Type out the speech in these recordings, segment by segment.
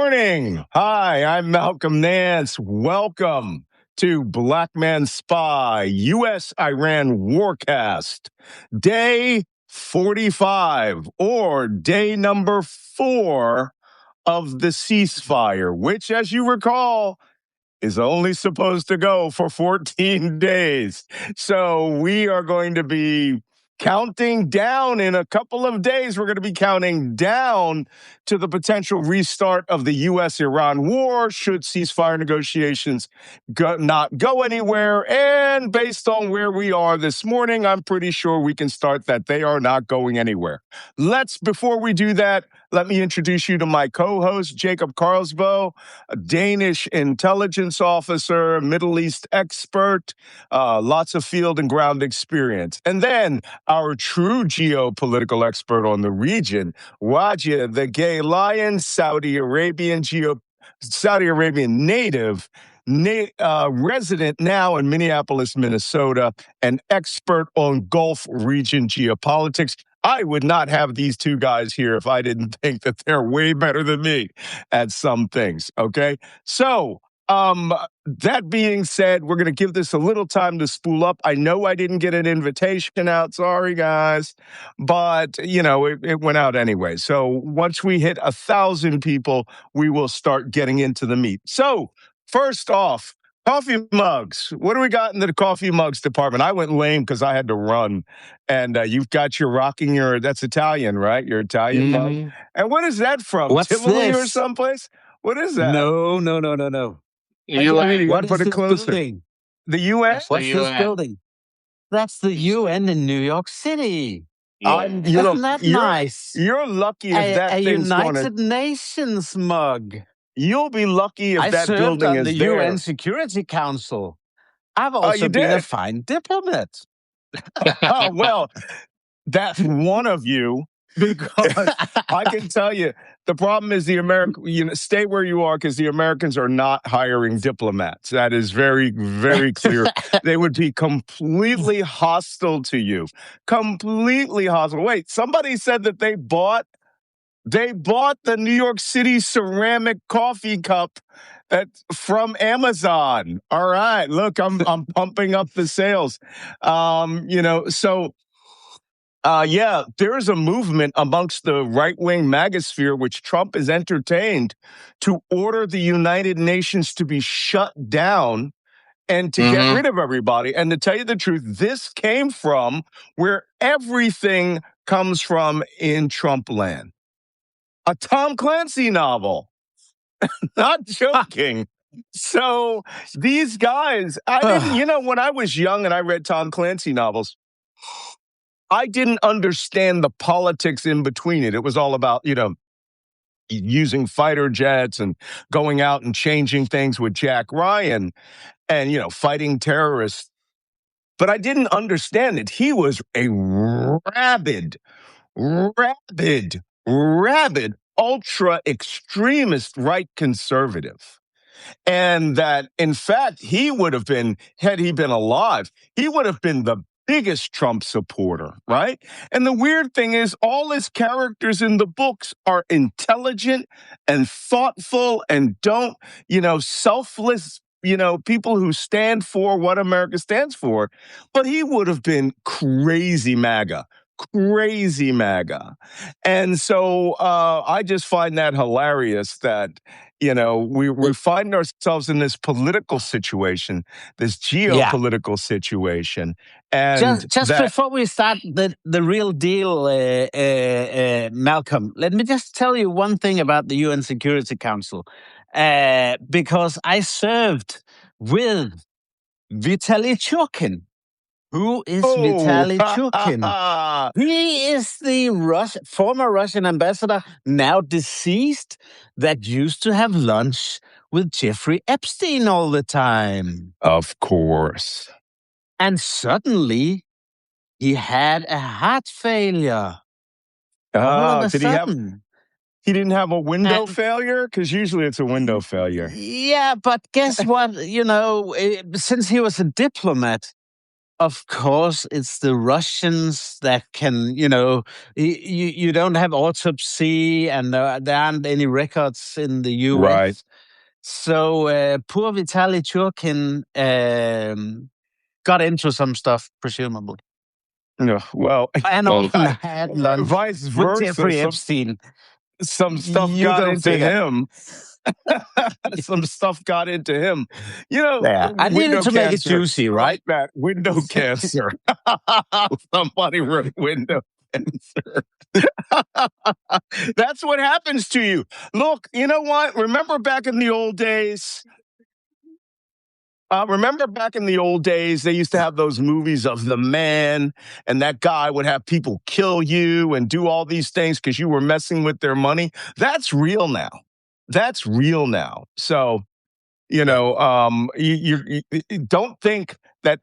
morning. Hi, I'm Malcolm Nance. Welcome to Black Man Spy, U.S.-Iran Warcast, day 45, or day number 4 of the ceasefire, which, as you recall, is only supposed to go for 14 days. So we are going to be counting down in a couple of days. We're going to be counting down to the potential restart of the U.S.-Iran war should ceasefire negotiations not go anywhere. And based on where we are this morning, I'm pretty sure we can start that they are not going anywhere. Before we do that, let me introduce you to my co-host, Jacob Kaarsbo, a Danish intelligence officer, Middle East expert, lots of field and ground experience. And then our true geopolitical expert on the region, Wajeeh, the gay lion, Saudi Arabian native, resident now in Minneapolis, Minnesota, an expert on Gulf region geopolitics. I would not have these two guys here if I didn't think that they're way better than me at some things, okay? So, that being said, we're going to give this a little time to spool up. I know I didn't get an invitation out. Sorry, guys. But, it went out anyway. So once we hit 1,000 people, we will start getting into the meat. So first off, coffee mugs. What do we got in the coffee mugs department? I went lame because I had to run. And you've got that's Italian, right? Your Italian mug. And what is that from? What's Tivoli this? or someplace? What is that? No. You What gotta is put it this closer. building? The UN? What's this building? That's the UN in New York City. Isn't that nice? You're lucky if that A thing's United Nations mug. You'll be lucky if that served building on is the there. UN Security Council. I've also you been a did? fine diplomat. Oh, well, that's one of you. Because I can tell you, the problem is stay where you are because the Americans are not hiring diplomats. That is very, very clear. They would be completely hostile to you. Completely hostile. Wait, somebody said that they bought the New York City ceramic coffee cup from Amazon. All right, look, I'm pumping up the sales. There's a movement amongst the right-wing magosphere, which Trump has entertained, to order the United Nations to be shut down and to get rid of everybody. And to tell you the truth, this came from where everything comes from in Trump land. A Tom Clancy novel. Not joking. So these guys, when I was young and I read Tom Clancy novels, I didn't understand the politics in between it. It was all about, using fighter jets and going out and changing things with Jack Ryan and, fighting terrorists. But I didn't understand it. He was a rabid, ultra-extremist right conservative. And that, in fact, he would have been, had he been alive, he would have been the biggest Trump supporter, right? And the weird thing is all his characters in the books are intelligent and thoughtful and don't, selfless, people who stand for what America stands for. But he would have been crazy MAGA. And so I just find that hilarious that, we find ourselves in this political situation, this geopolitical situation. And just before we start the real deal, Malcolm, let me just tell you one thing about the UN Security Council. Because I served with Vitaly Churkin. Who is Vitaly Churkin? He is the former Russian ambassador, now deceased, that used to have lunch with Jeffrey Epstein all the time. Of course. And suddenly, he had a heart failure. He didn't have a window failure? Because usually it's a window failure. Yeah, but guess what? Since he was a diplomat, Of course, it's the Russians that can, you don't have autopsy and there aren't any records in the US. Right. So poor Vitaly Churkin got into some stuff, presumably. No, well, And often had lunch vice with versa. Jeffrey Epstein. Some stuff You got go into figure. him. Some stuff got into him. Yeah, I needed window to make it cancer. juicy, right? Like that. Window cancer. Somebody wrote window cancer. That's what happens to you. Look, you know what? Remember back in the old days? They used to have those movies of the man, and that guy would have people kill you and do all these things because you were messing with their money. That's real now. So, you don't think that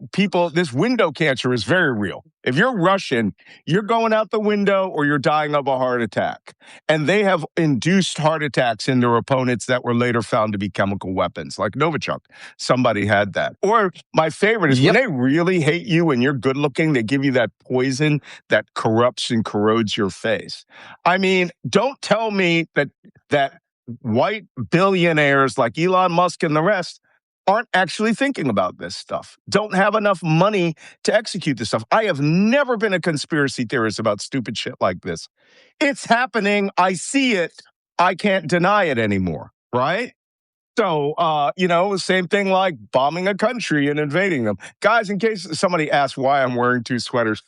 this window cancer is very real. If you're Russian, you're going out the window or you're dying of a heart attack. And they have induced heart attacks in their opponents that were later found to be chemical weapons, like Novichok. Somebody had that. Or my favorite is when they really hate you and you're good looking, they give you that poison that corrupts and corrodes your face. I mean, don't tell me that white billionaires like Elon Musk and the rest aren't actually thinking about this stuff, don't have enough money to execute this stuff. I have never been a conspiracy theorist about stupid shit like this. It's happening. I see it. I can't deny it anymore, right? So, same thing like bombing a country and invading them. Guys, in case somebody asks why I'm wearing two sweaters,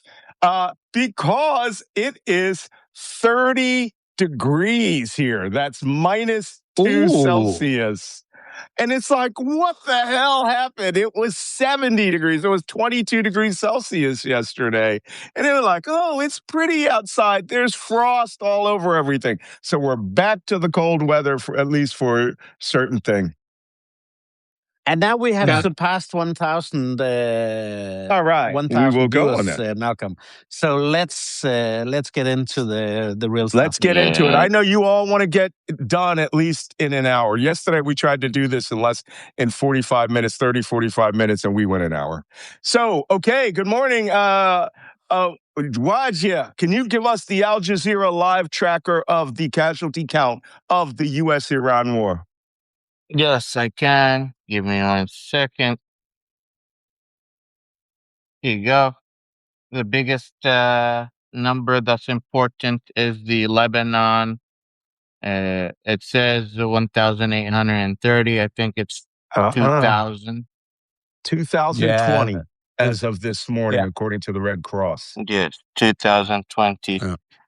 because it is 30 degrees here. That's -2 Celsius. And it's like, what the hell happened? It was 70 degrees. It was 22 degrees Celsius yesterday. And they were like, oh, it's pretty outside. There's frost all over everything. So we're back to the cold weather, at least for certain things. And now we have surpassed 1,000. All right, 1,000 we will go viewers, on that. Malcolm. So let's get into the real stuff. Let's get into it. I know you all want to get done at least in an hour. Yesterday, we tried to do this in 45 minutes, 30, 45 minutes, and we went an hour. So, okay, good morning. Wajeeh, can you give us the Al Jazeera live tracker of the casualty count of the U.S.-Iran war? Yes, I can. Give me 1 second. Here you go. The biggest number that's important is the Lebanon. It says 1,830. I think it's 2,000. 2020 as of this morning, according to the Red Cross. Yes, 2020.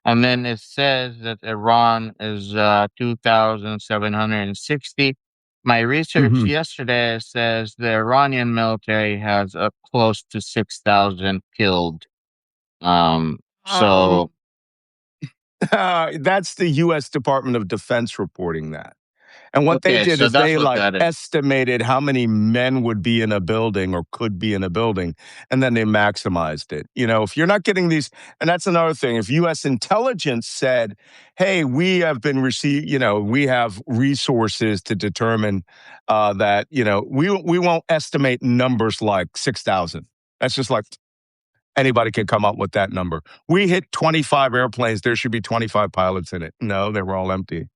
And then it says that Iran is 2,760. My research yesterday says the Iranian military has close to 6,000 killed. So that's the U.S. Department of Defense reporting that. And what they did is they estimated how many men would be in a building or could be in a building, and then they maximized it. If you're not getting these, and that's another thing, if U.S. intelligence said, hey, we have been received, we have resources to determine that, we won't estimate numbers like 6,000. That's just like anybody can come up with that number. We hit 25 airplanes. There should be 25 pilots in it. No, they were all empty.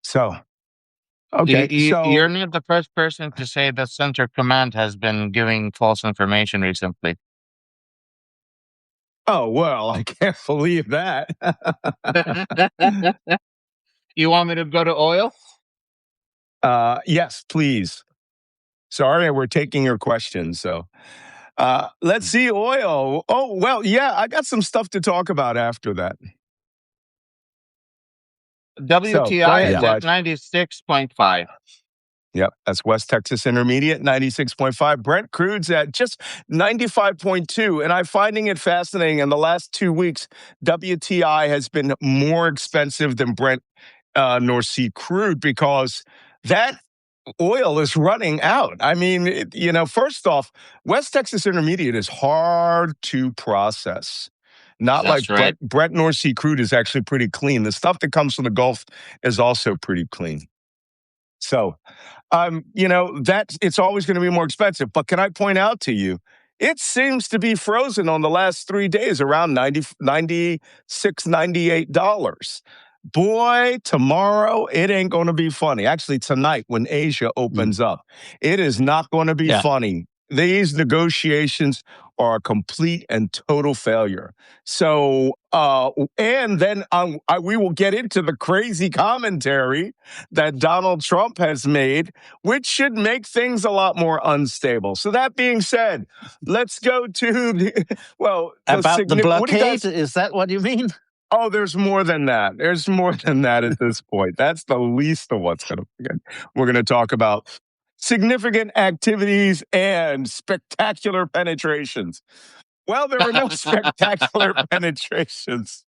So, okay. You're not the first person to say that Center Command has been giving false information recently. Oh, well, I can't believe that. You want me to go to oil? Yes, please. Sorry, we're taking your questions. So let's see oil. Oh, well, yeah, I got some stuff to talk about after that. WTI is at 96.5. Yep, that's West Texas Intermediate, 96.5. Brent crude's at just 95.2. And I'm finding it fascinating. In the last 2 weeks, WTI has been more expensive than Brent North Sea crude because that oil is running out. I mean, first off, West Texas Intermediate is hard to process. Not That's like right. Brent North Sea crude is actually pretty clean. The stuff that comes from the Gulf is also pretty clean. So, it's always going to be more expensive. But can I point out to you, It seems to be frozen on the last 3 days around $96, $98. Boy, tomorrow it ain't going to be funny. Actually, tonight when Asia opens up, it is not going to be funny. These negotiations are a complete and total failure. So, and then we will get into the crazy commentary that Donald Trump has made, which should make things a lot more unstable. So that being said, let's go to the blockade. Is that what you mean? Oh, there's more than that. There's more than that at this point. That's the least of what's going to begin. We're going to talk about significant activities and spectacular penetrations. Well, there were no spectacular penetrations.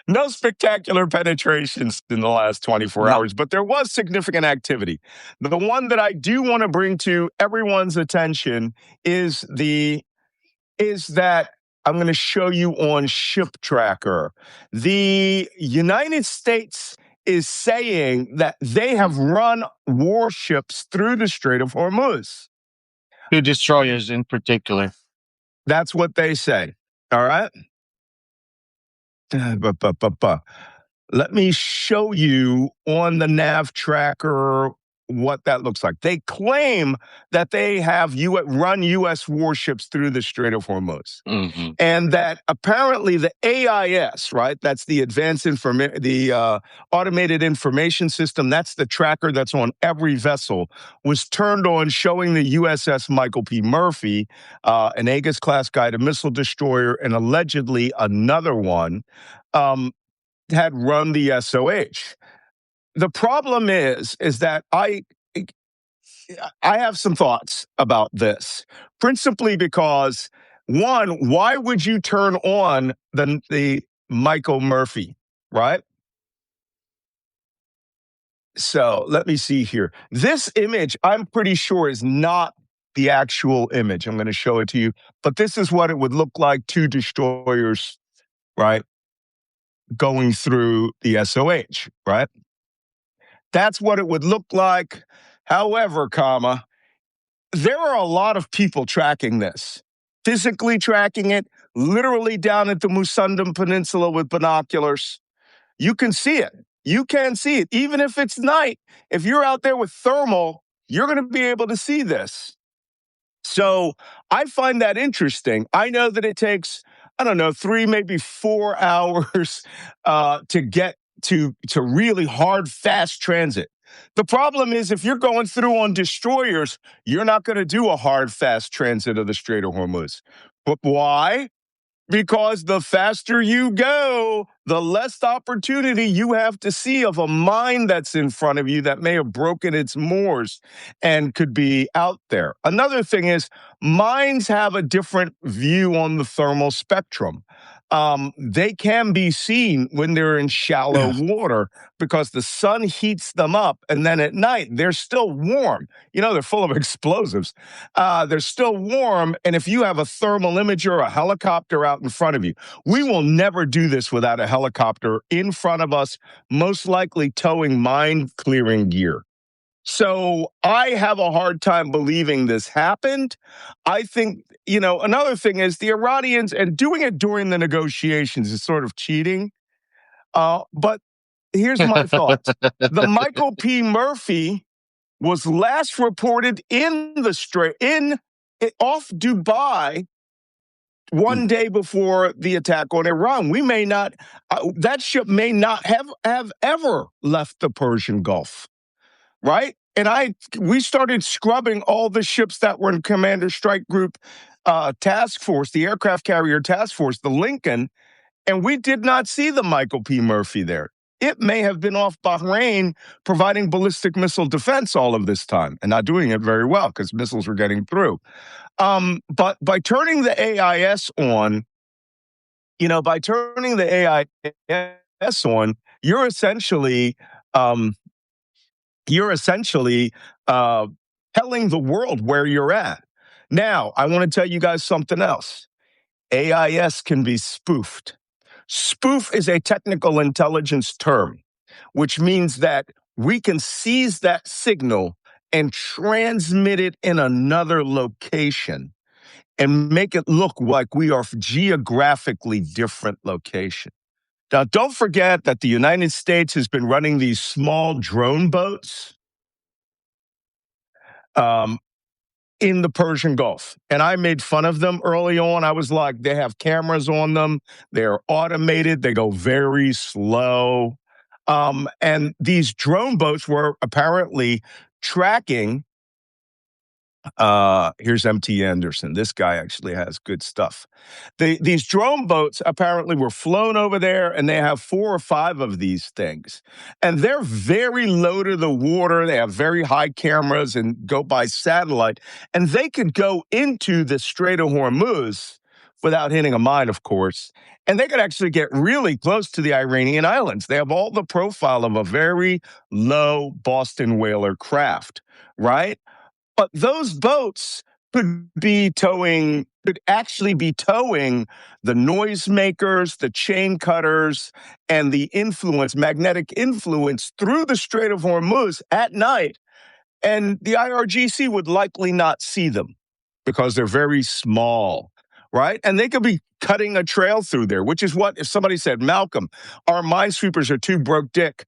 No spectacular penetrations in the last 24 hours, but there was significant activity. The one that I do want to bring to everyone's attention is that I'm going to show you on Ship Tracker. The United States is saying that they have run warships through the Strait of Hormuz. 2 destroyers in particular. That's what they say. All right. Let me show you on the nav tracker what that looks like. They claim that they have run U.S. warships through the Strait of Hormuz, and that apparently the AIS, right? That's the automated information system. That's the tracker that's on every vessel. Was turned on, showing the USS Michael P. Murphy, an Aegis-class guided missile destroyer, and allegedly another one. Had run the SOH. The problem is that I have some thoughts about this, principally because, one, why would you turn on the Michael Murphy, right? So let me see here. This image, I'm pretty sure, is not the actual image. I'm going to show it to you, but this is what it would look like, 2 destroyers, right? Going through the SOH, right? That's what it would look like. However, there are a lot of people tracking this, physically tracking it, literally down at the Musundum Peninsula with binoculars. You can see it. You can see it. Even if it's night, if you're out there with thermal, you're going to be able to see this. So I find that interesting. I know that it takes, 3, maybe 4 hours to get to really hard, fast transit. The problem is, if you're going through on destroyers, you're not going to do a hard, fast transit of the Strait of Hormuz. But why? Because the faster you go, the less opportunity you have to see of a mine that's in front of you that may have broken its moors and could be out there. Another thing is, mines have a different view on the thermal spectrum. They can be seen when they're in shallow water because the sun heats them up, and then at night they're still warm. They're full of explosives. They're still warm, and if you have a thermal imager or a helicopter out in front of you, we will never do this without a helicopter in front of us, most likely towing mine clearing gear. So I have a hard time believing this happened. I think, another thing is the Iranians, and doing it during the negotiations is sort of cheating. But here's my thoughts. The Michael P. Murphy was last reported in the Strait, off Dubai, one day before the attack on Iran. We may not, that ship may not have ever left the Persian Gulf. Right? And we started scrubbing all the ships that were in Commander Strike Group Task Force, the aircraft carrier task force, the Lincoln, and we did not see the Michael P. Murphy there. It may have been off Bahrain providing ballistic missile defense all of this time and not doing it very well because missiles were getting through. But by turning the AIS on, you're essentially telling the world where you're at. Now, I want to tell you guys something else. AIS can be spoofed. Spoof is a technical intelligence term, which means that we can seize that signal and transmit it in another location. and make it look like we are geographically different location. Now, don't forget that the United States has been running these small drone boats in the Persian Gulf. And I made fun of them early on. I was like, they have cameras on them. They're automated. They go very slow. And these drone boats were apparently tracking. Here's MT Anderson. This guy actually has good stuff. These drone boats apparently were flown over there, and they have 4 or 5 of these things. And they're very low to the water. They have very high cameras and go by satellite. And they could go into the Strait of Hormuz without hitting a mine, of course. And they could actually get really close to the Iranian islands. They have all the profile of a very low Boston whaler craft, right? But those boats could actually be towing the noisemakers, the chain cutters, and the magnetic influence through the Strait of Hormuz at night. And the IRGC would likely not see them because they're very small, right? And they could be cutting a trail through there, which is what, if somebody said, Malcolm, our minesweepers are too broke dick.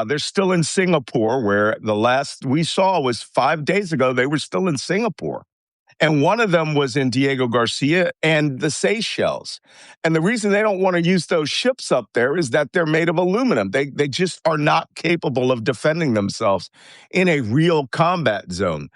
They're still in Singapore, where the last we saw was 5 days ago. They were still in Singapore. And one of them was in Diego Garcia and the Seychelles. And the reason they don't want to use those ships up there is that they're made of aluminum. They just are not capable of defending themselves in a real combat zone.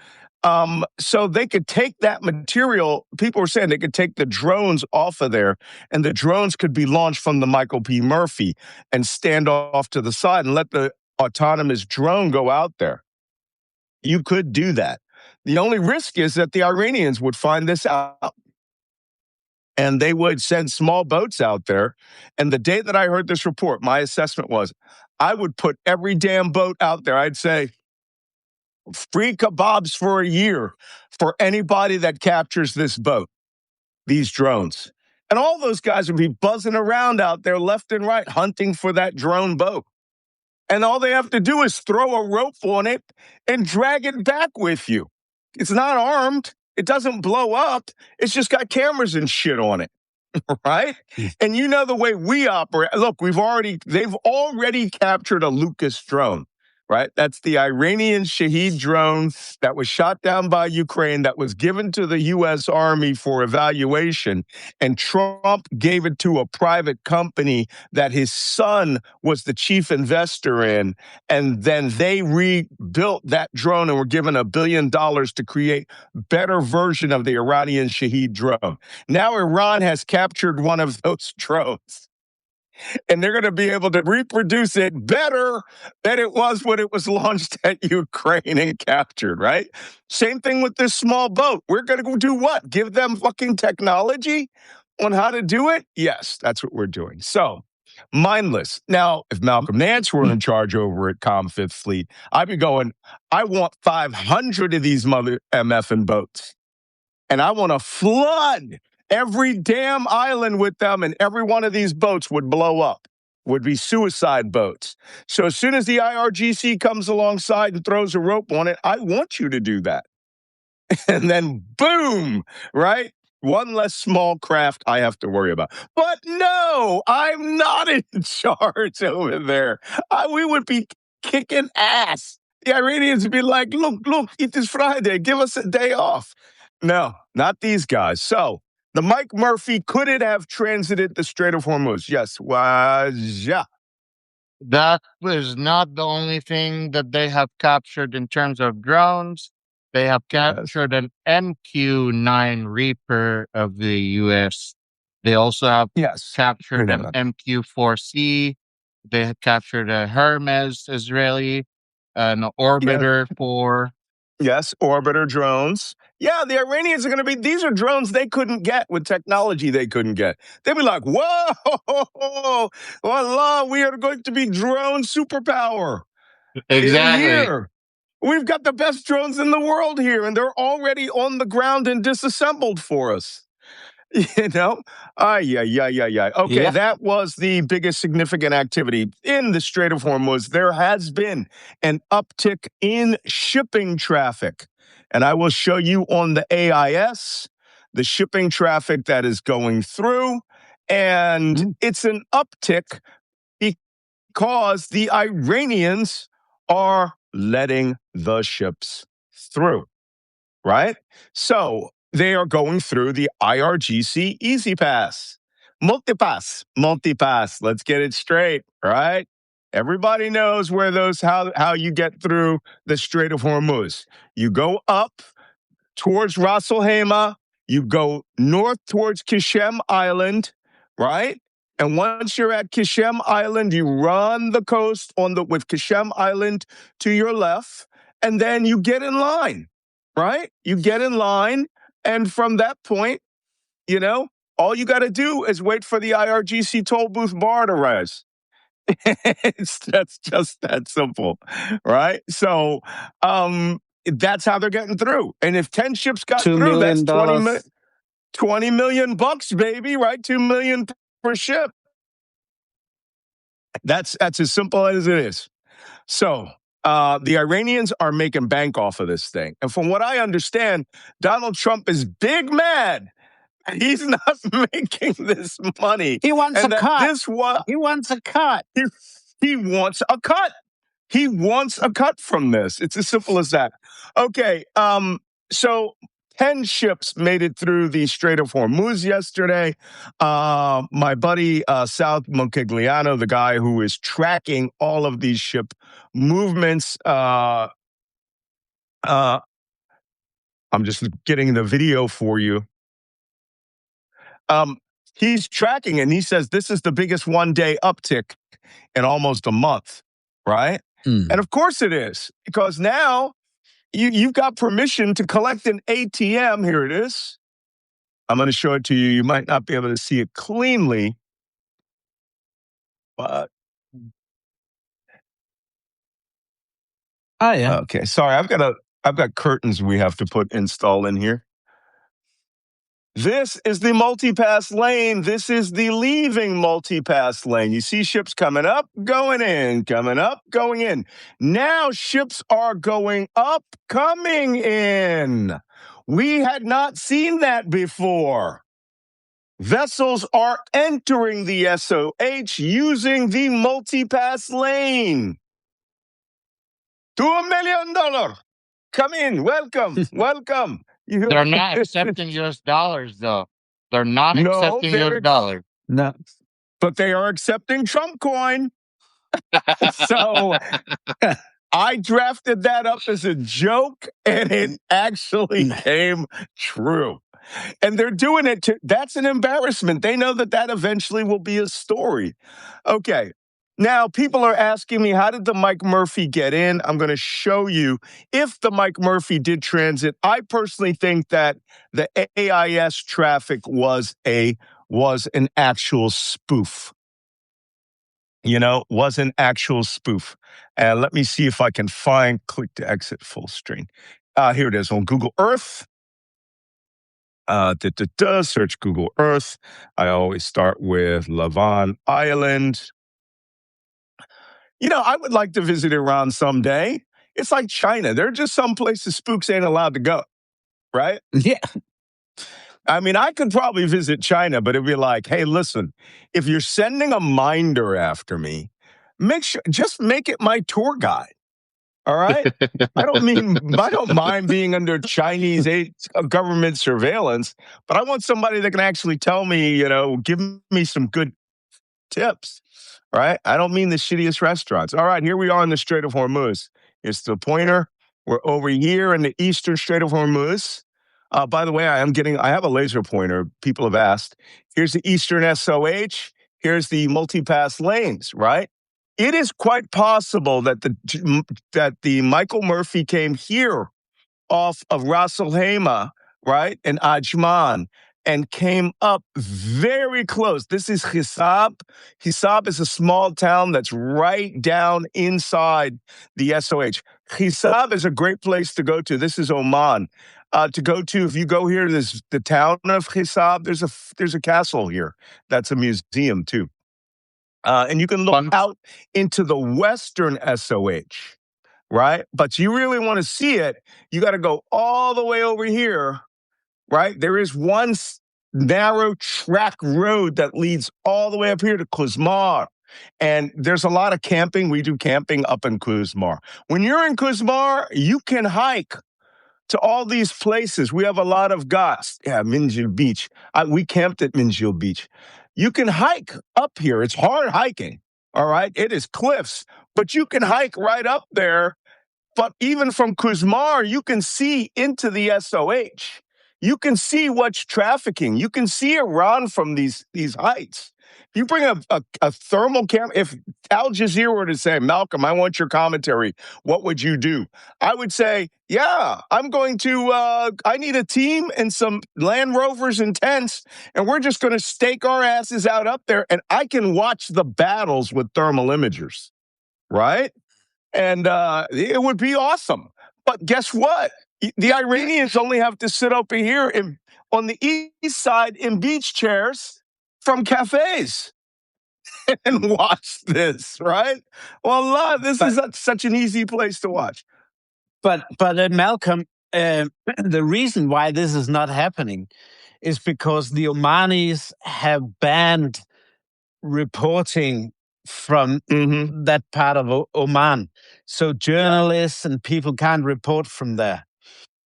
So they could take that material. People were saying they could take the drones off of there, and the drones could be launched from the Michael P. Murphy and stand off to the side and let the autonomous drone go out there. You could do that. The only risk is that the Iranians would find this out, and they would send small boats out there. And the day that I heard this report, my assessment was I would put every damn boat out there. I'd say, free kebabs for a year for anybody that captures this boat, these drones. And all those guys would be buzzing around out there left and right, hunting for that drone boat. And all they have to do is throw a rope on it and drag it back with you. It's not armed. It doesn't blow up. It's just got cameras and shit on it, right? And you know the way we operate. Look, they've already captured a Lucas drone, right? That's the Iranian Shahed drone that was shot down by Ukraine, that was given to the U.S. Army for evaluation, and Trump gave it to a private company that his son was the chief investor in, and then they rebuilt that drone and were given $1 billion to create a better version of the Iranian Shahed drone. Now Iran has captured one of those drones, and they're going to be able to reproduce it better than it was when it was launched at Ukraine and captured, right? Same thing with this small boat. We're going to do what? Give them fucking technology on how to do it? Yes, that's what we're doing. So, mindless. Now, if Malcolm Nance were in charge over at Fifth Fleet, I'd be going, I want 500 of these mother MFing boats. And I want to flood every damn island with them, and every one of these boats would blow up, would be suicide boats. So as soon as the IRGC comes alongside and throws a rope on it, I want you to do that. And then boom, right? One less small craft I have to worry about. But no, I'm not in charge over there. We would be kicking ass. The Iranians would be like, look, it is Friday. Give us a day off. No, not these guys. So the Mike Murphy, could it have transited the Strait of Hormuz? Yes. Wajeeh. That was not the only thing that they have captured in terms of drones. They have captured an MQ-9 Reaper of the U.S. They also have captured an MQ-4C. They have captured a Hermes Israeli, an Orbiter 4. Yes, Orbiter drones. Yeah, the Iranians are going to be, these are drones they couldn't get with technology they couldn't get. They'd be like, whoa, voila, we are going to be drone superpower. Exactly. Here. We've got the best drones in the world here, and they're already on the ground and disassembled for us. You know? Okay, that was the biggest significant activity in the Strait of Hormuz. There has been an uptick in shipping traffic, and I will show you on the AIS the shipping traffic that is going through, and it's an uptick because the Iranians are letting the ships through, right? So they are going through the IRGC Easy Pass. Multipass. Let's get it straight, right? Everybody knows where how you get through the Strait of Hormuz. You go up towards Ras Al Khaimah, you go north towards Qashem Island, right? And once you're at Qashem Island, you run the coast with Qashem Island to your left, and then you get in line, right? You get in line, and from that point, all you got to do is wait for the IRGC toll booth bar to rise. That's just that simple, right? So that's how they're getting through. And if 10 ships got $2 through, million. that's $20 million, baby, right? $2 million per ship. That's as simple as it is. So the Iranians are making bank off of this thing. And from what I understand, Donald Trump is big mad. He's not making this money. He wants a cut. He wants a cut. He wants a cut. He wants a cut from this. It's as simple as that. Okay, so 10 ships made it through the Strait of Hormuz yesterday. My buddy Sal Montigliano, the guy who is tracking all of these ship movements, I'm just getting the video for you. He's tracking, and he says this is the biggest one-day uptick in almost a month, right? And of course it is, because now you've got permission to collect an ATM. Here it is. I'm going to show it to you. You might not be able to see it cleanly, but oh yeah. Okay, sorry. I've got curtains we have to install in here. This is the multipass lane. This is the leaving multipass lane. You see ships coming up, going in, coming up, going in. Now ships are going up, coming in. We had not seen that before. Vessels are entering the SOH using the multipass lane. $2 million. Come in. Welcome. Welcome. They're not accepting US dollars, though. They're not accepting US dollars. No. But they are accepting Trump coin. So I drafted that up as a joke, and it actually came true. And they're doing it that's an embarrassment. They know that eventually will be a story. Okay. Now, people are asking me, how did the Mike Murphy get in? I'm going to show you if the Mike Murphy did transit. I personally think that the AIS traffic was an actual spoof. Was an actual spoof. And let me see if I can click to exit full screen. Here it is on Google Earth. Search Google Earth. I always start with Lavon Island. I would like to visit Iran someday. It's like China. There are just some places spooks ain't allowed to go, right? Yeah. I mean, I could probably visit China, but it'd be like, hey, listen, if you're sending a minder after me, just make it my tour guide. All right? I don't mind being under Chinese government surveillance, but I want somebody that can actually tell me, give me some good tips. Right? I don't mean the shittiest restaurants. All right, here we are in the Strait of Hormuz. It's the pointer. We're over here in the eastern Strait of Hormuz. By the way, I have a laser pointer. People have asked. Here's the eastern SOH. Here's the multipass lanes, right? It is quite possible that the Michael Murphy came here off of Ras Al Khaimah, right, and Ajman, and came up very close. This is Hisab. Hisab is a small town that's right down inside the SOH. Hisab is a great place to go to. This is Oman. To go to, if you go here, the town of Hisab, there's a castle here. That's a museum too. And you can look out into the western SOH, right? But you really want to see it, you got to go all the way over here, right? There is one narrow track road that leads all the way up here to Kuzmar. And there's a lot of camping. We do camping up in Kuzmar. When you're in Kuzmar, you can hike to all these places. We have a lot of ghats. Yeah, Minjil Beach. We camped at Minjil Beach. You can hike up here. It's hard hiking, all right? It is cliffs, but you can hike right up there. But even from Kuzmar, you can see into the SOH. You can see what's trafficking. You can see Iran from these heights. If you bring a thermal camera, if Al Jazeera were to say, Malcolm, I want your commentary, what would you do? I would say, yeah, I'm going to, I need a team and some Land Rovers and tents, and we're just going to stake our asses out up there, and I can watch the battles with thermal imagers, right? And it would be awesome. But guess what? The Iranians only have to sit over here on the east side in beach chairs from cafes and watch this, right? Well, this is such an easy place to watch. But Malcolm, the reason why this is not happening is because the Omanis have banned reporting from that part of Oman. So journalists and people can't report from there.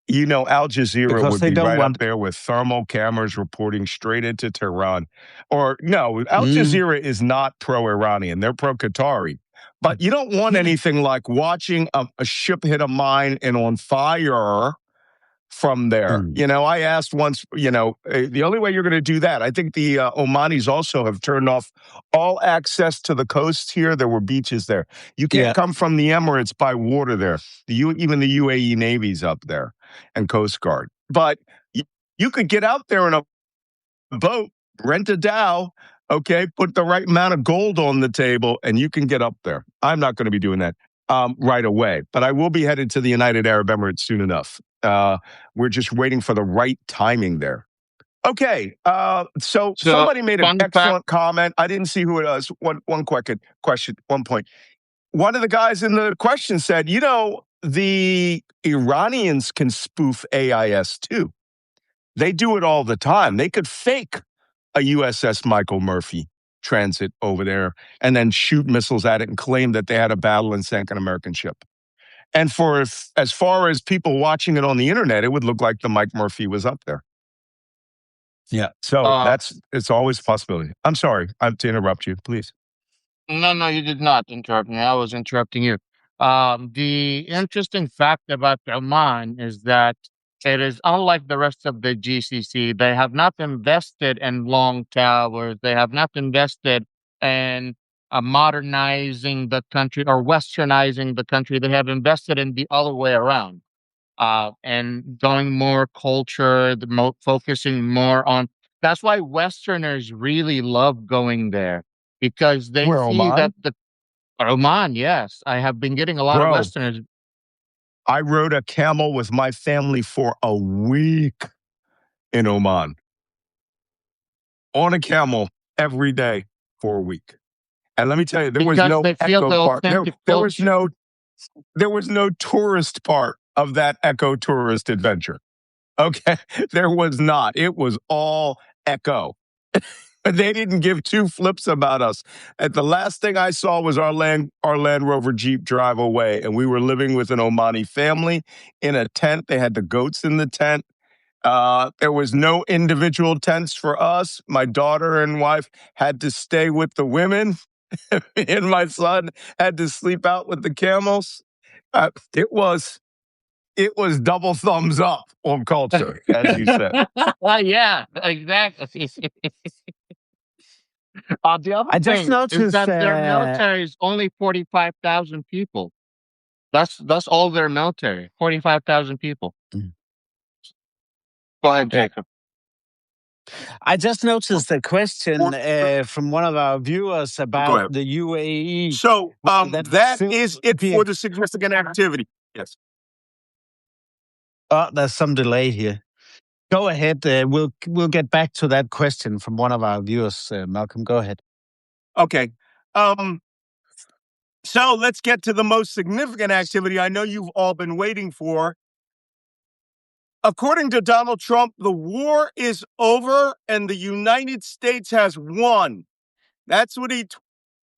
You know, Al Jazeera would be right up there with thermal cameras reporting straight into Tehran. Or no, Al Jazeera is not pro-Iranian. They're pro-Qatari. But you don't want anything like watching a ship hit a mine and on fire from there. You know, I asked once, you know, the only way you're going to do that, I think the Omanis also have turned off all access to the coast here. There were beaches there. You can't come from the Emirates by water there. Even the UAE Navy's up there and Coast Guard. But you could get out there in a boat, rent a dhow, okay, put the right amount of gold on the table, and you can get up there. I'm not going to be doing that right away, but I will be headed to the United Arab Emirates soon enough. We're just waiting for the right timing there. Okay, so somebody made an excellent comment. I didn't see who it was. One question, one point. One of the guys in the question said, you know, the Iranians can spoof AIS too. They do it all the time. They could fake a USS Michael Murphy transit over there and then shoot missiles at it and claim that they had a battle and sank an American ship. And as far as people watching it on the internet, it would look like the Mike Murphy was up there. Yeah. So it's always a possibility. I'm sorry to interrupt you, please. No, you did not interrupt me. I was interrupting you. The interesting fact about Oman is that it is unlike the rest of the GCC. They have not invested in long towers. They have not invested in modernizing the country or westernizing the country. They have invested in the other way around. And going more culture, focusing more on. That's why Westerners really love going there because they see Oman? that Oman, yes, I have been getting a lot of Westerners. I rode a camel with my family for a week in Oman. On a camel every day for a week. And let me tell you, there was no echo part. There was no tourist part of that eco tourist adventure. Okay, there was not. It was all echo. They didn't give two flips about us. And the last thing I saw was our Land Rover Jeep drive away, and we were living with an Omani family in a tent. They had the goats in the tent. There was no individual tents for us. My daughter and wife had to stay with the women, and my son had to sleep out with the camels. It was double thumbs up on culture, as you said. Yeah, exactly. The other thing is that their military is only 45,000 people. That's all their military, 45,000 people. Go ahead, Jacob. I just noticed a question from one of our viewers about the UAE. So that is it for the significant activity. Yes. Oh, there's some delay here. Go ahead. We'll get back to that question from one of our viewers. Malcolm, go ahead. Okay. So let's get to the most significant activity I know you've all been waiting for. According to Donald Trump, the war is over and the United States has won. That's what he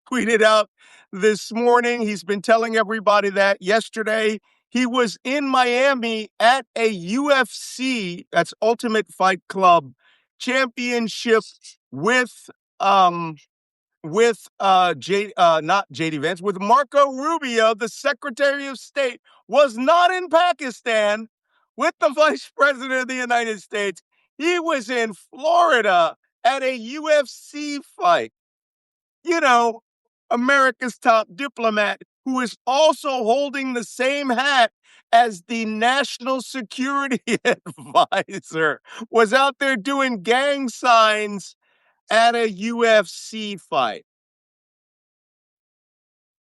tweeted out this morning. He's been telling everybody that yesterday. He was in Miami at a UFC, that's Ultimate Fight Club, championship with not JD Vance, with Marco Rubio, the Secretary of State, was not in Pakistan with the Vice President of the United States. He was in Florida at a UFC fight. You know, America's top diplomat, who is also holding the same hat as the national security advisor, was out there doing gang signs at a UFC fight.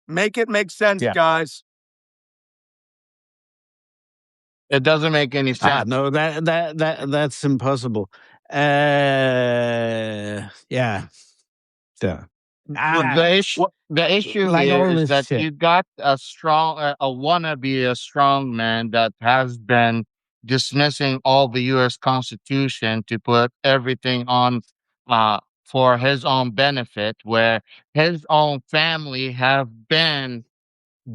Make it make sense, guys. It doesn't make any sense. No, that's impossible. Yeah. The issue like here all is this that shit. you got a wannabe, a strong man that has been dismissing all the U.S. Constitution to put everything on for his own benefit, where his own family have been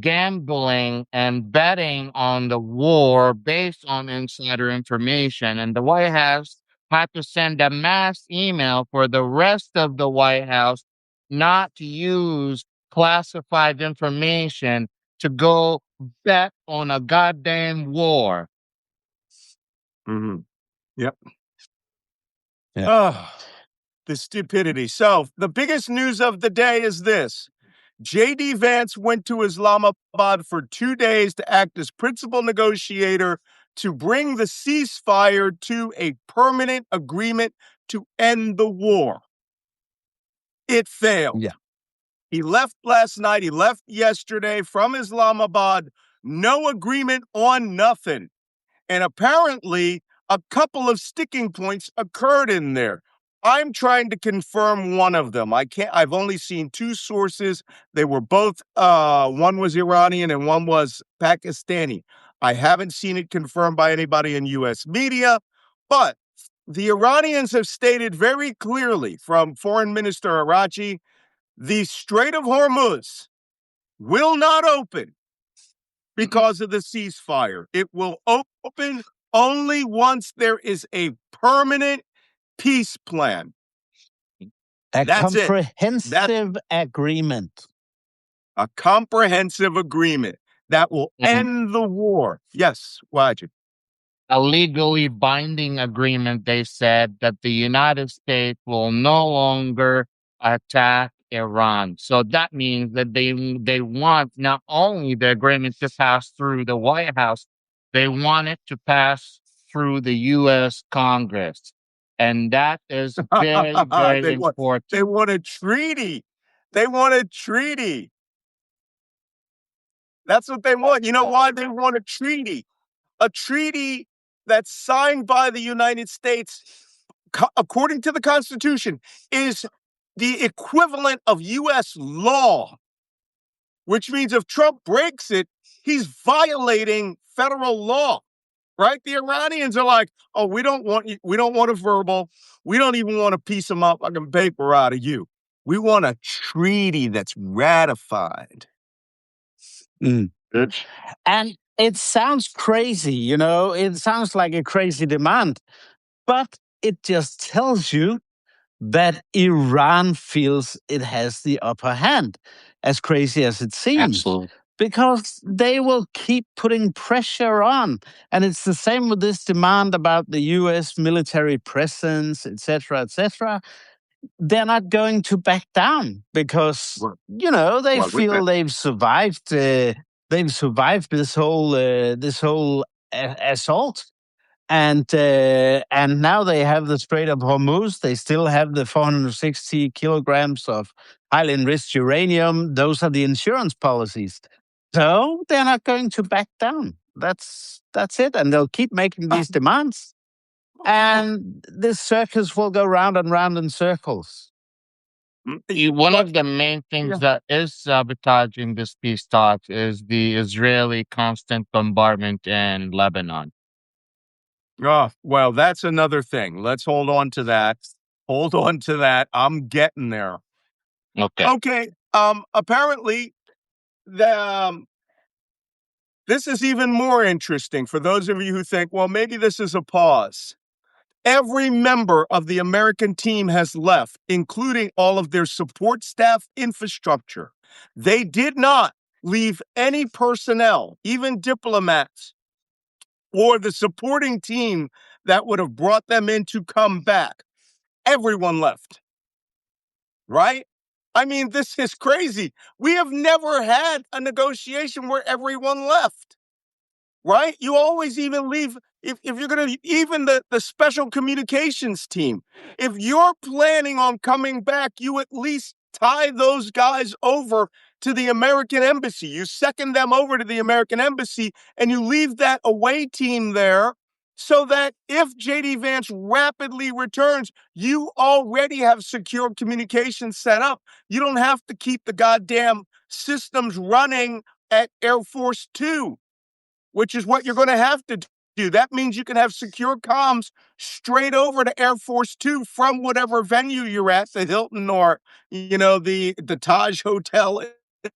gambling and betting on the war based on insider information. And the White House had to send a mass email for the rest of the White House not to use classified information to go bet on a goddamn war. Mm-hmm. Yep. Yeah. Oh, the stupidity. So, the biggest news of the day is this. JD Vance went to Islamabad for 2 days to act as principal negotiator to bring the ceasefire to a permanent agreement to end the war. It failed. Yeah. He left last night. He left yesterday from Islamabad. No agreement on nothing. And apparently, a couple of sticking points occurred in there. I'm trying to confirm one of them. I've only seen two sources. They were both, one was Iranian and one was Pakistani. I haven't seen it confirmed by anybody in U.S. media, but the Iranians have stated very clearly from Foreign Minister Arachi, the Strait of Hormuz will not open because of the ceasefire. It will open only once there is a permanent peace plan. That's comprehensive agreement. A comprehensive agreement that will end the war. Yes, Wajeeh. A legally binding agreement, they said, that the United States will no longer attack Iran. So that means that they want not only the agreement to pass through the White House, they want it to pass through the U.S. Congress. And that is very, very important. They want a treaty. They want a treaty. That's what they want. You know why they want a treaty? A treaty that's signed by the United States, according to the Constitution, is the equivalent of U.S. law, which means if Trump breaks it, he's violating federal law, right? The Iranians are like, oh, we don't want a verbal. We don't even want to piece them up like a paper out of you. We want a treaty that's ratified. And it sounds crazy, it sounds like a crazy demand, but it just tells you that Iran feels it has the upper hand, as crazy as it seems. Absolutely. Because they will keep putting pressure on. And it's the same with this demand about the US military presence, etc., etc. They're not going to back down because, they feel they've survived. They've survived this whole assault. And now they have the Strait of Hormuz. They still have the 460 kilograms of highly enriched uranium. Those are the insurance policies. So they're not going to back down. That's it. And they'll keep making these demands. And this circus will go round and round in circles. One of the main things that is sabotaging this peace talks is the Israeli constant bombardment in Lebanon. Oh, well, that's another thing. Let's hold on to that. Hold on to that. I'm getting there. Okay. Okay. Apparently, this is even more interesting for those of you who think, well, maybe this is a pause. Every member of the American team has left, including all of their support staff infrastructure. They did not leave any personnel, even diplomats, or the supporting team that would have brought them in to come back. Everyone left, right? I mean, this is crazy. We have never had a negotiation where everyone left. Right? You always even leave, if you're going to, even the special communications team, if you're planning on coming back, you at least tie those guys over to the American embassy. You second them over to the American embassy and you leave that away team there so that if JD Vance rapidly returns, you already have secure communications set up. You don't have to keep the goddamn systems running at Air Force Two, which is what you're going to have to do. That means you can have secure comms straight over to Air Force Two from whatever venue you're at, the Hilton or, the Taj Hotel in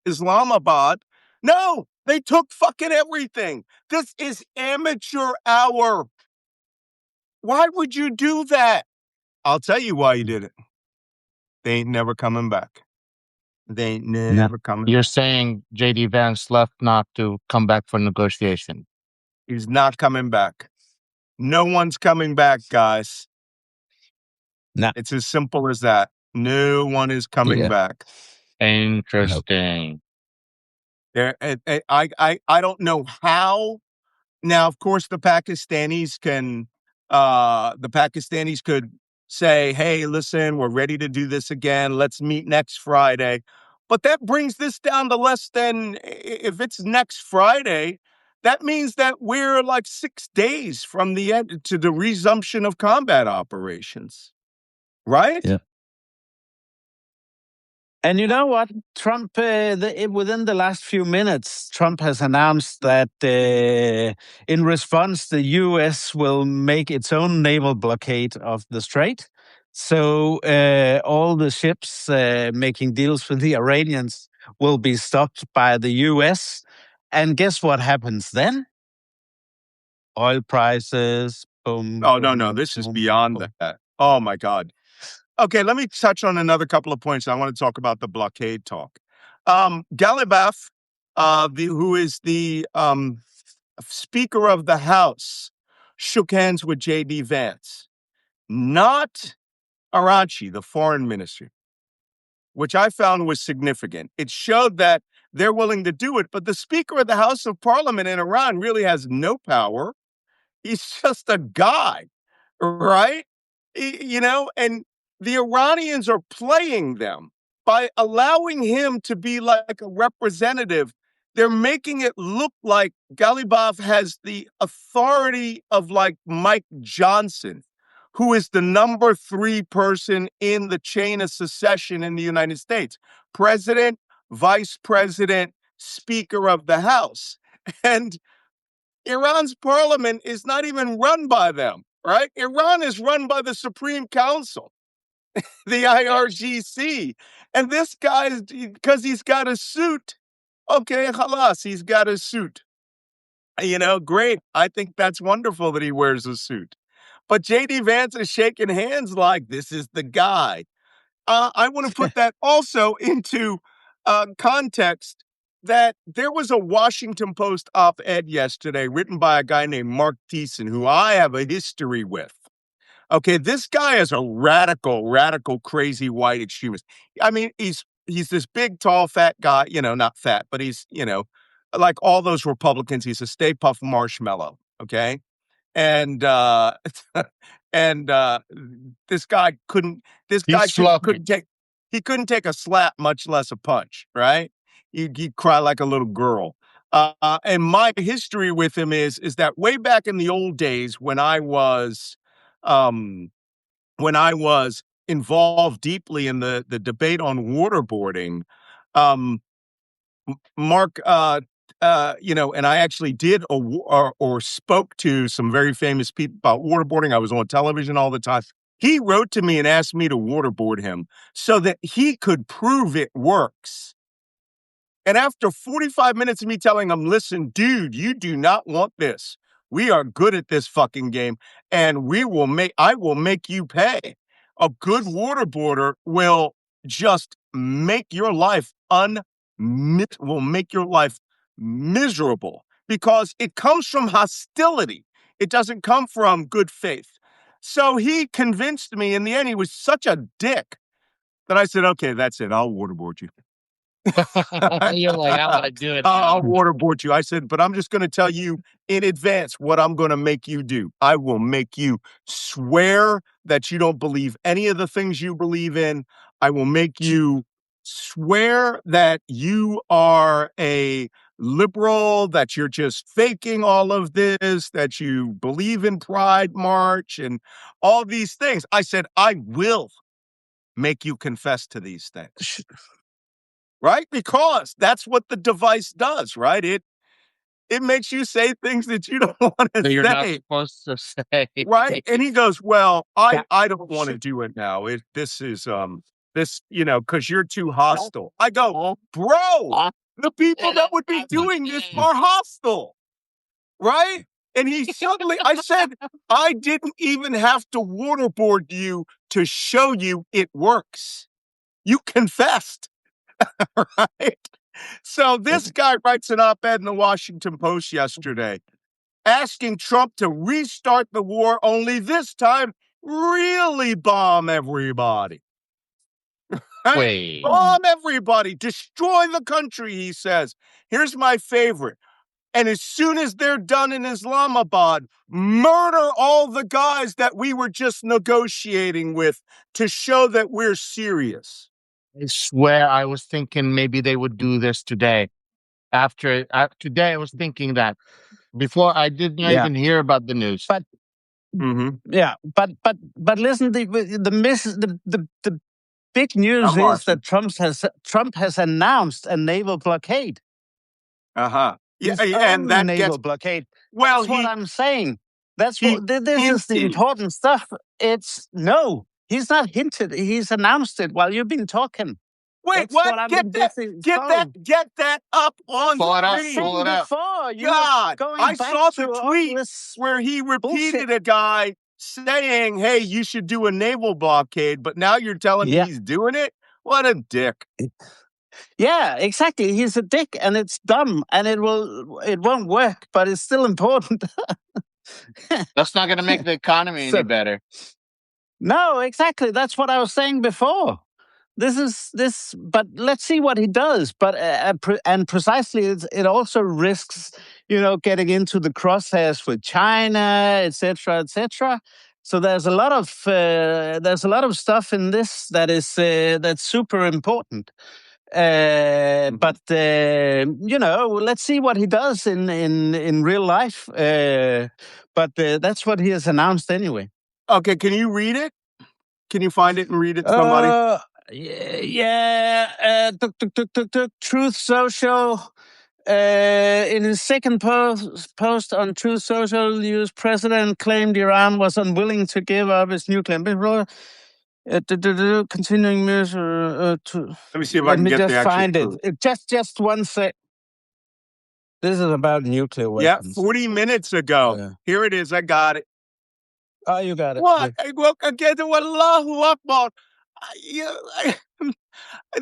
Islamabad. No, they took fucking everything. This is amateur hour. Why would you do that? I'll tell you why you did it. They ain't never coming back. They ain't never coming. You're saying JD Vance left not to come back for negotiation. He's not coming back. No one's coming back, guys. No. It's as simple as that. No one is coming back. Interesting. There, I don't know how. Now, of course, the Pakistanis could say, "Hey, listen, we're ready to do this again. Let's meet next Friday." But that brings this down to less than, if it's next Friday, that means that we're like 6 days from the end to the resumption of combat operations, right? Yeah. And you know what? Trump, within the last few minutes, Trump has announced that in response, the U.S. will make its own naval blockade of the strait. So all the ships making deals with the Iranians will be stopped by the U.S. And guess what happens then? Oil prices, boom. Oh, no, this is beyond that. Oh, my God. Okay, let me touch on another couple of points. I want to talk about the blockade talk. Galibaf, who is the Speaker of the House, shook hands with J.D. Vance, not Arachi, the foreign minister, which I found was significant. It showed that they're willing to do it, but the Speaker of the House of Parliament in Iran really has no power. He's just a guy, right? And the Iranians are playing them by allowing him to be like a representative. They're making it look like Galibaf has the authority of like Mike Johnson, who is the number 3 person in the chain of succession in the United States: president, vice president, Speaker of the House. And Iran's parliament is not even run by them, right? Iran is run by the Supreme Council, the IRGC. And this guy, because he's got a suit, okay, halas, he's got a suit. Great. I think that's wonderful that he wears a suit. But J.D. Vance is shaking hands like this is the guy. I want to put that also into context, that there was a Washington Post op-ed yesterday written by a guy named Mark Thiessen, who I have a history with. Okay, this guy is a radical, crazy white extremist. I mean, he's this big, tall, fat guy, not fat, but he's, like all those Republicans, he's a Stay Puft Marshmallow, okay? And and this guy couldn't take a slap, much less a punch, right? He'd cry like a little girl. And my history with him is that way back in the old days when I was involved deeply in the debate on waterboarding, Mark and I actually did or spoke to some very famous people about waterboarding. I was on television all the time. He wrote to me and asked me to waterboard him so that he could prove it works. And after 45 minutes of me telling him, listen, dude, you do not want this. We are good at this fucking game, and I will make you pay. A good waterboarder will just make your life miserable because it comes from hostility. It doesn't come from good faith. So he convinced me in the end. He was such a dick that I said, okay, that's it. I'll waterboard you. You're like, I'm going to do it. I'll waterboard you. I said, but I'm just going to tell you in advance what I'm going to make you do. I will make you swear that you don't believe any of the things you believe in. I will make you swear that you are a liberal, that you're just faking all of this, that you believe in Pride March and all these things. I said, I will make you confess to these things. Right? Because that's what the device does, right? It makes you say things that you don't want to say. You're not supposed to say. Right? And he goes, well, I don't want to do it now. This is because you're too hostile. I go, bro, the people that would be doing this are hostile. Right? And I said, I didn't even have to waterboard you to show you it works. You confessed. Right? So this guy writes an op-ed in the Washington Post yesterday asking Trump to restart the war, only this time really bomb everybody. Right? Wait. Bomb everybody. Destroy the country, he says. Here's my favorite. And as soon as they're done in Islamabad, murder all the guys that we were just negotiating with to show that we're serious. I swear I was thinking maybe they would do this today. Today I was thinking that before I didn't even hear about the news. But but listen, the big news is that Trump has announced a naval blockade. Yeah, and that naval blockade. Well, that's what I'm saying. That's what this is the important stuff. He's not hinted. He's announced it while you've been talking. Wait, That's what? Get that up on the screen. God, I saw the tweet where he repeated a guy saying, hey, you should do a naval blockade, but now you're telling me he's doing it? What a dick. Yeah, exactly. He's a dick and it's dumb and it won't work, but it's still important. That's not going to make the economy any better. No, exactly. That's what I was saying before. But let's see what he does. But and precisely, it also risks, getting into the crosshairs with China, etc., etc. So there's a lot of stuff in this that is that's super important. But let's see what he does in real life. But that's what he has announced anyway. Okay, can you read it? Can you find it and read it, somebody? Truth Social. In his second post on Truth Social, the U.S. president claimed Iran was unwilling to give up its nuclear. Continuing measure to. Let me see if I can get the actual find proof. it. Just one sec. This is about nuclear weapons. Yeah, 40 minutes ago. Here it is. I got it. Oh, you got it. What? Again, Allahu Akbar.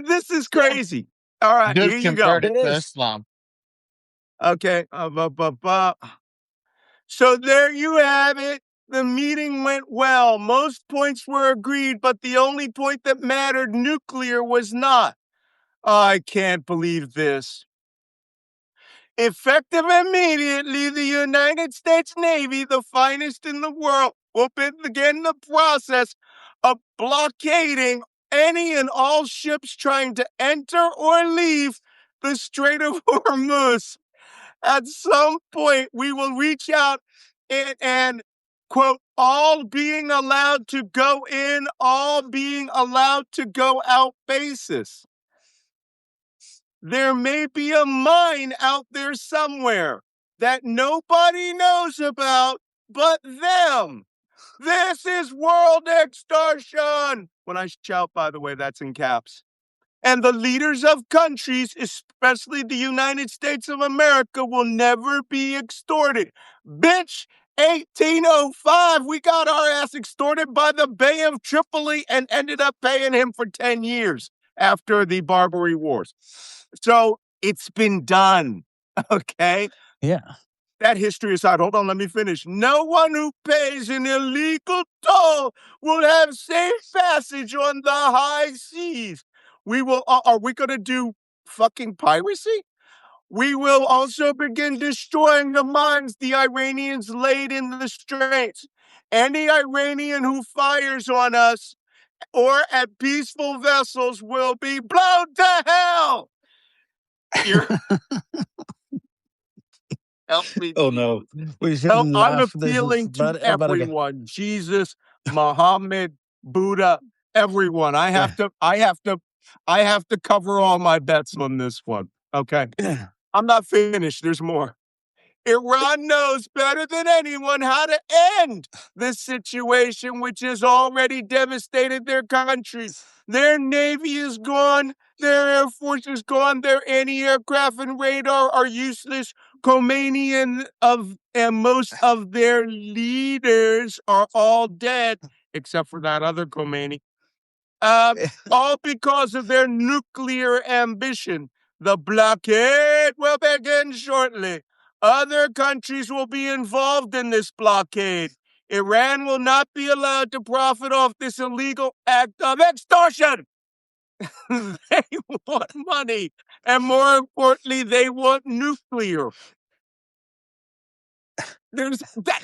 This is crazy. All right, here you go. It is Islam. Okay. So there you have it. The meeting went well. Most points were agreed, but the only point that mattered, nuclear, was not. I can't believe this. Effective immediately, the United States Navy, the finest in the world, will begin the process of blockading any and all ships trying to enter or leave the Strait of Hormuz. At some point, we will reach out and quote, all being allowed to go in, all being allowed to go out basis. there may be a mine out there somewhere that nobody knows about but them. This is world extortion. When I shout, by the way, that's in caps. And the leaders of countries, especially the United States of America, will never be extorted. Bitch, 1805, we got our ass extorted by the Bey of Tripoli and ended up paying him for 10 years after the Barbary Wars. So it's been done, okay? Yeah. That history aside, hold on, let me finish. No one who pays an illegal toll will have safe passage on the high seas. We will, are we going to do fucking piracy? We will also begin destroying the mines the Iranians laid in the straits. Any Iranian who fires on us or at peaceful vessels will be blown to hell. Help me. Oh no, we shouldn't I'm laugh. This is, appealing to but okay. everyone. Jesus, Muhammad, Buddha, everyone. I have to cover all my bets on this one. Okay. I'm not finished. There's more. Iran knows better than anyone how to end this situation, which has already devastated their country. Their navy is gone. Their air force is gone. Their anti-aircraft and radar are useless. Khomeini and most of their leaders are all dead, except for that other Khomeini. All because of their nuclear ambition. The blockade will begin shortly. Other countries will be involved in this blockade. Iran will not be allowed to profit off this illegal act of extortion. They want money. And more importantly, they want nuclear. There's got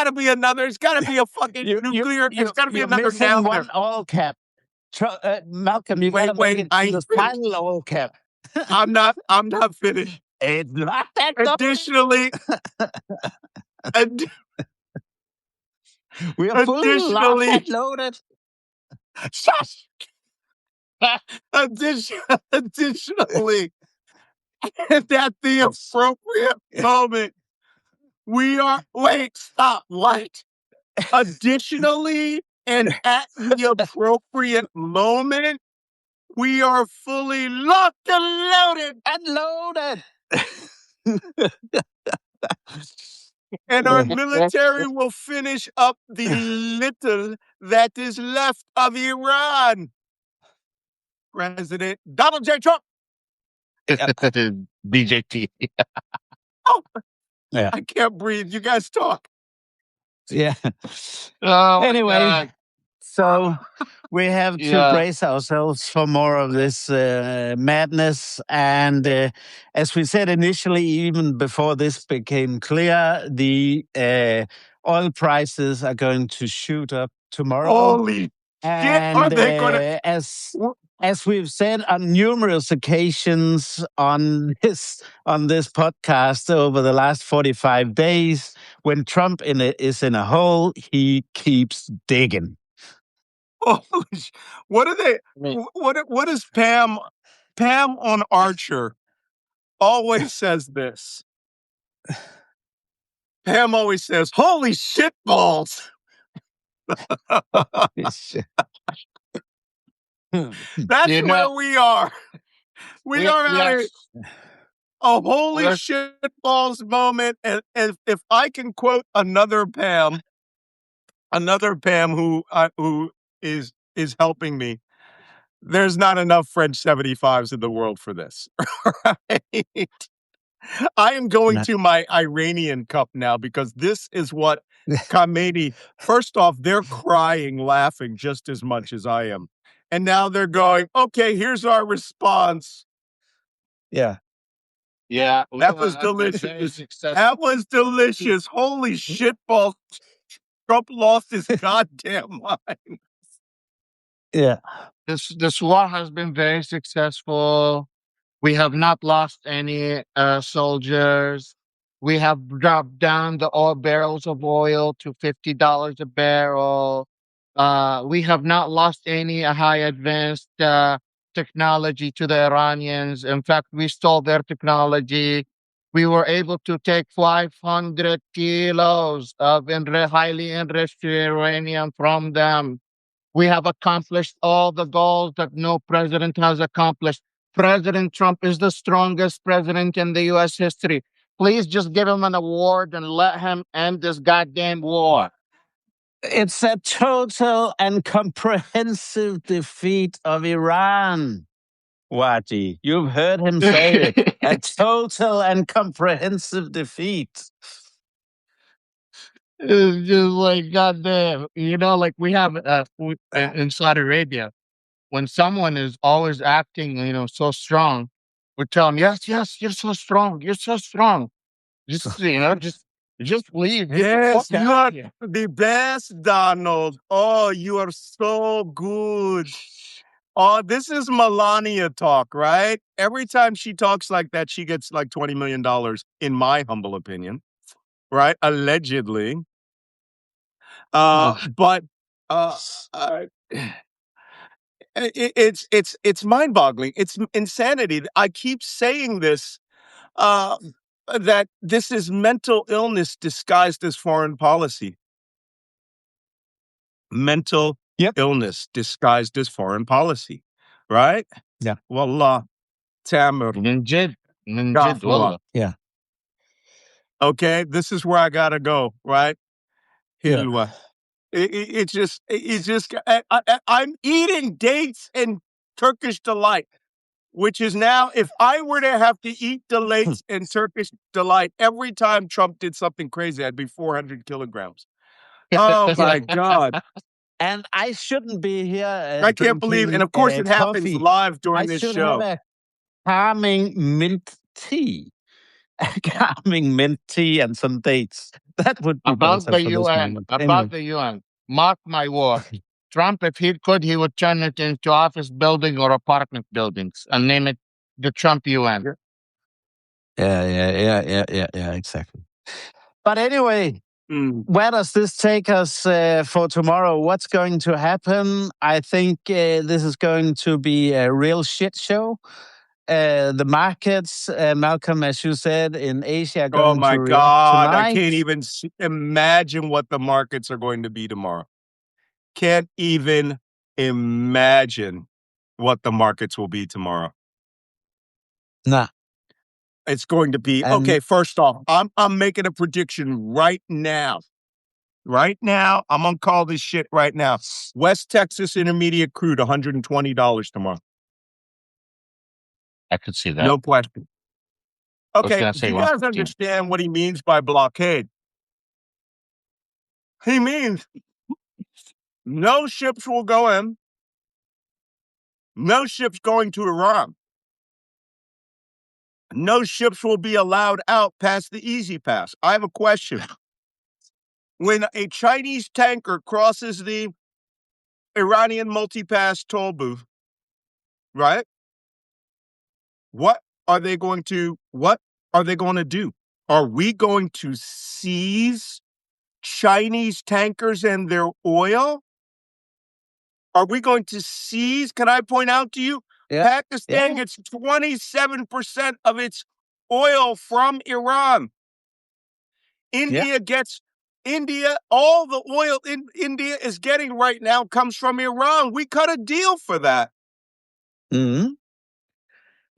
to be another. There's got to be a fucking nuclear. There's got to be another down one there. all cap. Malcolm, you gotta make it to the final all cap. I'm not finished. It's not that. Additionally, we are fully locked and loaded. Shush. Additionally, at the appropriate moment, we are. Wait, stop, light. Additionally, and at the appropriate moment, we are fully locked and loaded. And our military will finish up the little that is left of Iran. President Donald J. Trump. BJT. Oh, yeah. I can't breathe. You guys talk. Yeah. Oh, anyway, so we have to brace ourselves for more of this madness. And as we said initially, even before this became clear, the oil prices are going to shoot up tomorrow. Holy and shit, are they gonna... as we've said on numerous occasions on this podcast over the last 45 days, when Trump is in a hole, he keeps digging. What are they? What is Pam on Archer always says this? Pam always says, "Holy shit balls." That's where we are. We are at a holy shit balls moment. And if I can quote another Pam who is helping me, there's not enough French 75s in the world for this. Right? I am going to my Iranian cup now because this is what Khomeini. First off, they're crying, laughing just as much as I am. And now they're going, okay, here's our response. Yeah. Yeah. That was delicious. That was delicious. Holy shitballs. Trump lost his goddamn mind. Yeah. This war has been very successful. We have not lost any soldiers. We have dropped down the oil barrels of oil to $50 a barrel. We have not lost any high advanced technology to the Iranians. In fact, we stole their technology. We were able to take 500 kilos of highly enriched uranium from them. We have accomplished all the goals that no president has accomplished. President Trump is the strongest president in the U.S. history. Please just give him an award and let him end this goddamn war. It's a total and comprehensive defeat of Iran. Wajeeh, you've heard him say it. A total and comprehensive defeat. It's just like, goddamn, like we have in Saudi Arabia, when someone is always acting, so strong, we tell them, yes, yes, you're so strong. You're so strong. Just, just leave. Get the Yes, fuck you out are of here. the best, Donald. Oh, you are so good. Oh, this is Melania talk, right? Every time she talks like that, she gets like $20 million, in my humble opinion, right? Allegedly. But it's mind-boggling. It's insanity. I keep saying this, that this is mental illness disguised as foreign policy. Mental illness disguised as foreign policy, right? Yeah. Wallah, Tamir, من جد Gafwa. والله. Yeah. Okay, this is where I gotta go, right? Yeah. Hilwa. It's just, I'm eating dates and Turkish delight, which is now, if I were to have to eat delights and Turkish delight every time Trump did something crazy, I'd be 400 kilograms. Oh my God. And I shouldn't be here. I can't believe, and of course it happens coffee. live during I this should show. have a calming mint tea. Calming mint tea and some dates. That would be About better the for this UN. moment. About Anyway. the UN. Mark my word. Trump, if he could, he would turn it into office building or apartment buildings and name it the Trump UN. Yeah, exactly. But anyway, where does this take us for tomorrow? What's going to happen? I think this is going to be a real shit show. The markets, Malcolm, as you said, in Asia are going Oh my to react God, tonight. I can't even imagine what the markets are going to be tomorrow. Can't even imagine what the markets will be tomorrow. Nah. It's going to be, okay, first off, I'm making a prediction right now. Right now, I'm gonna call this shit right now. West Texas Intermediate crude, $120 tomorrow. I could see that. No question. Okay, gonna do say you what? guys understand what he means by blockade? He means no ships will go in, no ships going to Iran. No ships will be allowed out past the Easy Pass. I have a question. When a Chinese tanker crosses the Iranian multi-pass toll booth, right? What are they going to do? Are we going to seize Chinese tankers and their oil? Are we going to seize? Can I point out to you? Pakistan gets 27% of its oil from Iran. All the oil India is getting right now comes from Iran. We cut a deal for that. Mm-hmm.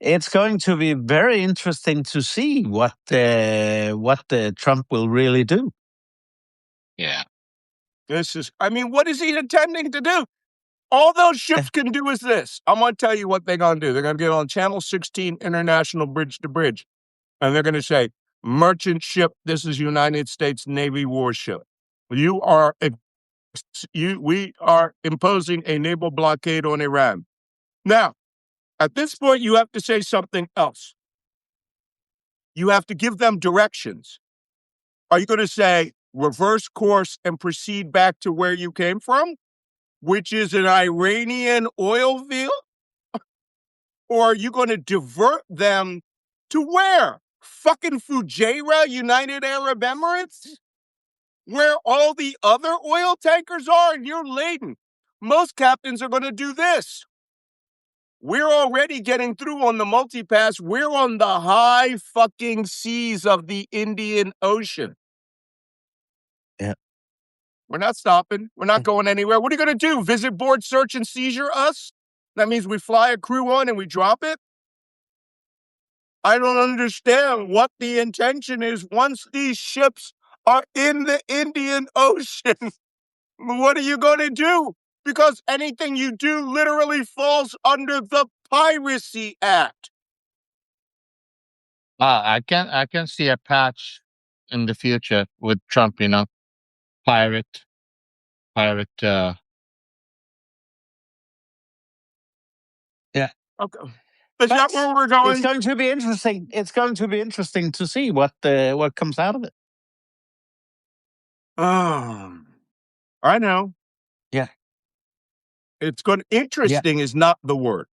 It's going to be very interesting to see what Trump will really do. Yeah. What is he intending to do? All those ships can do is this. I'm going to tell you what they're going to do. They're going to get on Channel 16 International Bridge to Bridge, and they're going to say, merchant ship, this is United States Navy warship. We are imposing a naval blockade on Iran. Now, at this point, you have to say something else. You have to give them directions. Are you going to say, reverse course and proceed back to where you came from, which is an Iranian oil field? Or are you going to divert them to where? Fucking Fujairah, United Arab Emirates? Where all the other oil tankers are and you're laden. Most captains are going to do this. We're already getting through on the multipass. We're on the high fucking seas of the Indian Ocean. Yeah. We're not stopping. We're not going anywhere. What are you going to do? Visit board search and seizure us? That means we fly a crew on and we drop it? I don't understand what the intention is once these ships are in the Indian Ocean. What are you going to do? Because anything you do literally falls under the Piracy Act. I can see a patch in the future with Trump, pirate. Yeah. Okay. Is that where we're going? It's going to be interesting. It's going to be interesting to see what comes out of it. I know. Yeah. It's going. Interesting is not the word.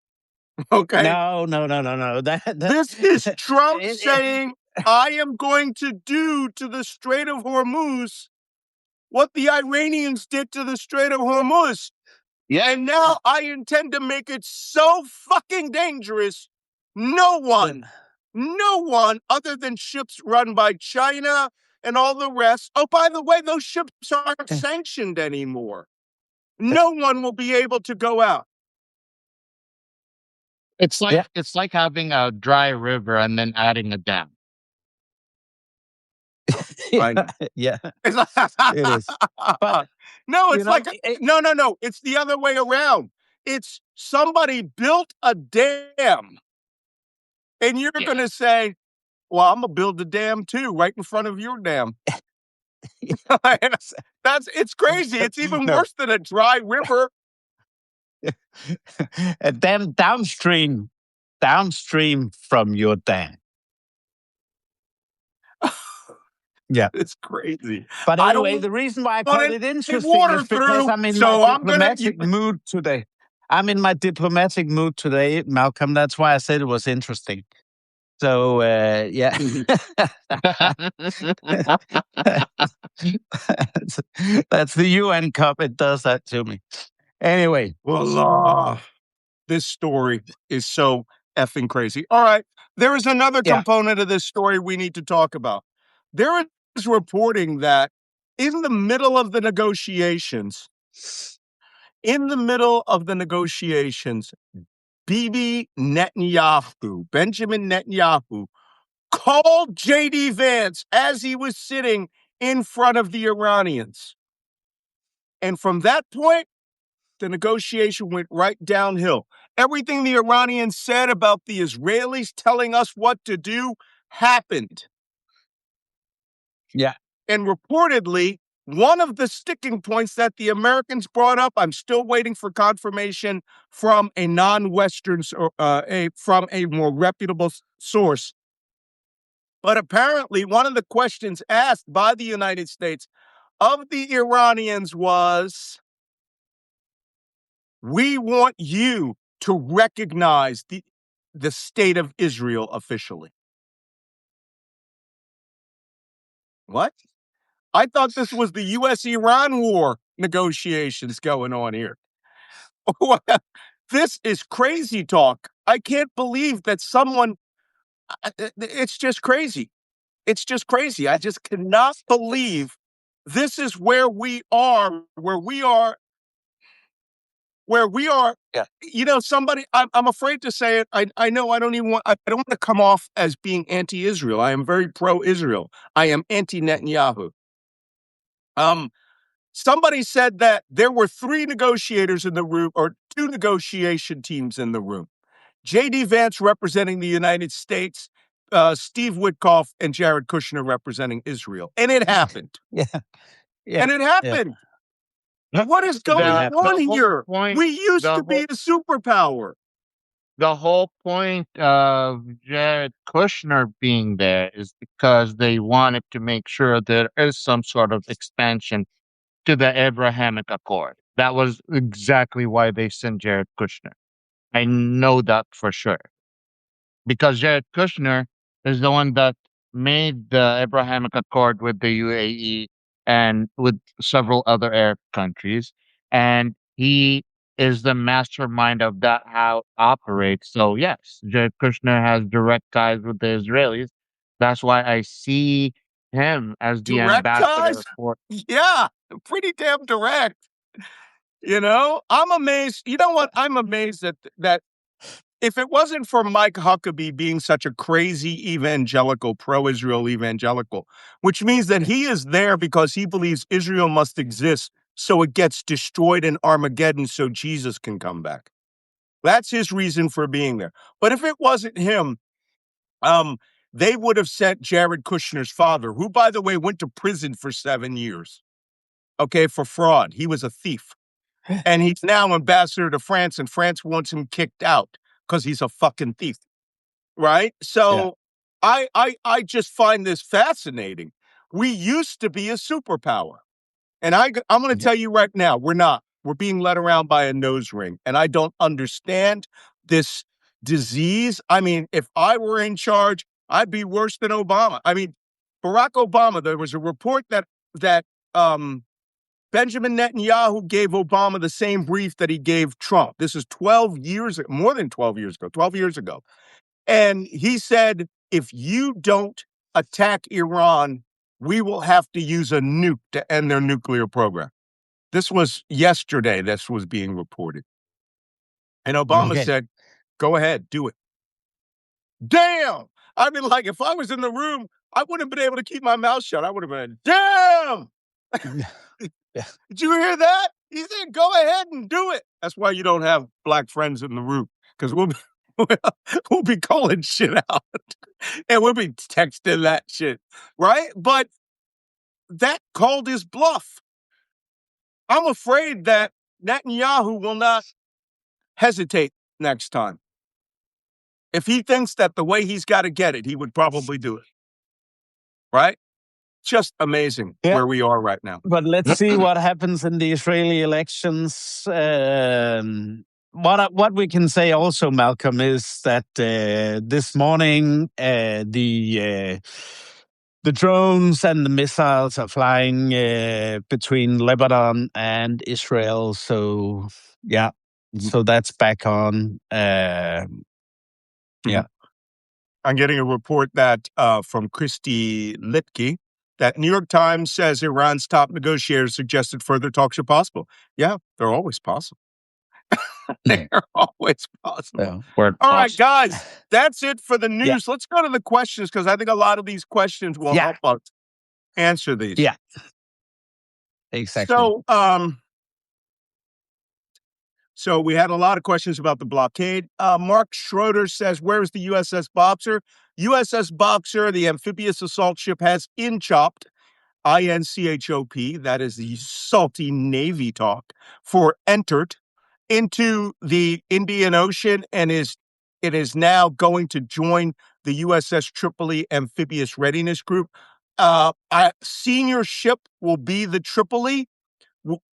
Okay. No. This is Trump saying, "I am going to do to the Strait of Hormuz what the Iranians did to the Strait of Hormuz." Yeah. And now I intend to make it so fucking dangerous, no one other than ships run by China and all the rest. Oh, by the way, those ships aren't sanctioned anymore. No one will be able to go out. It's like having a dry river and then adding a dam. Yeah. It is. But no, it's no. It's the other way around. It's somebody built a dam, and you're going to say, "Well, I'm gonna build a dam too, right in front of your dam." It's crazy. It's even worse than a dry river. A dam downstream from your dam. Yeah, it's crazy. But anyway, the reason why I call it interesting is because I'm in my diplomatic mood today. I'm in my diplomatic mood today, Malcolm. That's why I said it was interesting. So, yeah. That's the UN Cup. It does that to me. Anyway. Well, this story is so effing crazy. All right. There is another component of this story we need to talk about. There is reporting that in the middle of the negotiations, Benjamin Netanyahu, called J.D. Vance as he was sitting in front of the Iranians. And from that point, the negotiation went right downhill. Everything the Iranians said about the Israelis telling us what to do happened. Yeah. And reportedly, one of the sticking points that the Americans brought up, I'm still waiting for confirmation from a non-Western, from a more reputable source. But apparently, one of the questions asked by the United States of the Iranians was, we want you to recognize the state of Israel officially. What? I thought this was the U.S.-Iran war negotiations going on here. This is crazy talk. I can't believe that someone... It's just crazy. It's just crazy. I just cannot believe this is where we are. Yeah. Somebody, I'm afraid to say it. I know I don't want to come off as being anti-Israel. I am very pro-Israel. I am anti-Netanyahu. Somebody said that there were 3 negotiators in the room, or 2 negotiation teams in the room. J.D. Vance representing the United States, Steve Witkoff and Jared Kushner representing Israel. And it happened. Yeah. And it happened. Yeah. What is going on here? We used to be a superpower. The whole point of Jared Kushner being there is because they wanted to make sure there is some sort of expansion to the Abrahamic Accord. That was exactly why they sent Jared Kushner. I know that for sure. Because Jared Kushner is the one that made the Abrahamic Accord with the UAE and with several other Arab countries. And he is the mastermind of that, how it operates. So yes, Jared Kushner has direct ties with the Israelis. That's why I see him as the Direct ambassador ties? for. Yeah, pretty damn direct. I'm amazed. You know what? I'm amazed that if it wasn't for Mike Huckabee being such a crazy evangelical, pro-Israel evangelical, which means that he is there because he believes Israel must exist so it gets destroyed in Armageddon so Jesus can come back. That's his reason for being there. But if it wasn't him, they would have sent Jared Kushner's father, who, by the way, went to prison for 7 years, okay, for fraud. He was a thief. And he's now ambassador to France, and France wants him kicked out because he's a fucking thief, right? So I just find this fascinating. We used to be a superpower. And I'm going to tell you right now, we're not. We're being led around by a nose ring. And I don't understand this disease. I mean, if I were in charge, I'd be worse than Obama. I mean, Barack Obama, there was a report that Benjamin Netanyahu gave Obama the same brief that he gave Trump. This is 12 years, more than 12 years ago, 12 years ago. And he said, if you don't attack Iran, we will have to use a nuke to end their nuclear program. This was yesterday, this was being reported. And Obama said, go ahead, do it. Damn! I mean, like, if I was in the room, I wouldn't have been able to keep my mouth shut. I would have been, damn! Did you hear that? He said, go ahead and do it. That's why you don't have black friends in the room, because we'll be calling shit out. And we'll be texting that shit, right? But that called his bluff. I'm afraid that Netanyahu will not hesitate next time. If he thinks that the way he's got to get it, he would probably do it. Right? Just amazing where we are right now. But let's see what happens in the Israeli elections. What we can say also, Malcolm, is that this morning the drones and the missiles are flying between Lebanon and Israel. So yeah, so that's back on. Yeah. I'm getting a report that from Christy Litke that New York Times says Iran's top negotiators suggested further talks are possible. Yeah, they're always possible. They're always possible. All right, guys, that's it for the news. Let's go to the questions because I think a lot of these questions will help us answer these. Yeah, exactly. So we had a lot of questions about the blockade. Mark Schroeder says, where is the USS Boxer? USS Boxer, the amphibious assault ship, has inchopped, INCHOP, that is the salty Navy talk, for entered into the Indian Ocean, and it is now going to join the USS Tripoli Amphibious Readiness Group. Senior ship will be the Tripoli.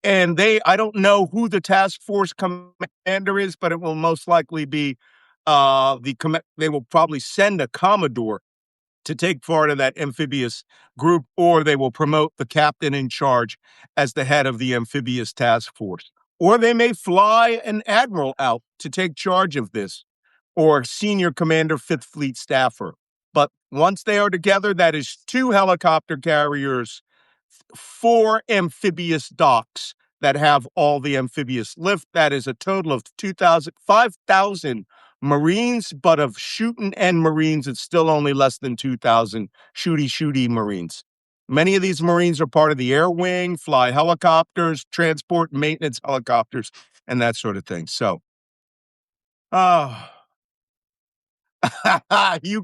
And I don't know who the task force commander is, but it will most likely be they will probably send a Commodore to take part of that amphibious group, or they will promote the captain in charge as the head of the amphibious task force. Or they may fly an admiral out to take charge of this, or senior commander, Fifth Fleet staffer. But once they are together, that is 2 helicopter carriers, 4 amphibious docks that have all the amphibious lift. That is a total of 5,000 Marines, but of shooting and Marines, it's still only less than 2,000 shooty Marines. Many of these Marines are part of the air wing, fly helicopters, transport maintenance helicopters, and that sort of thing. So, Hugh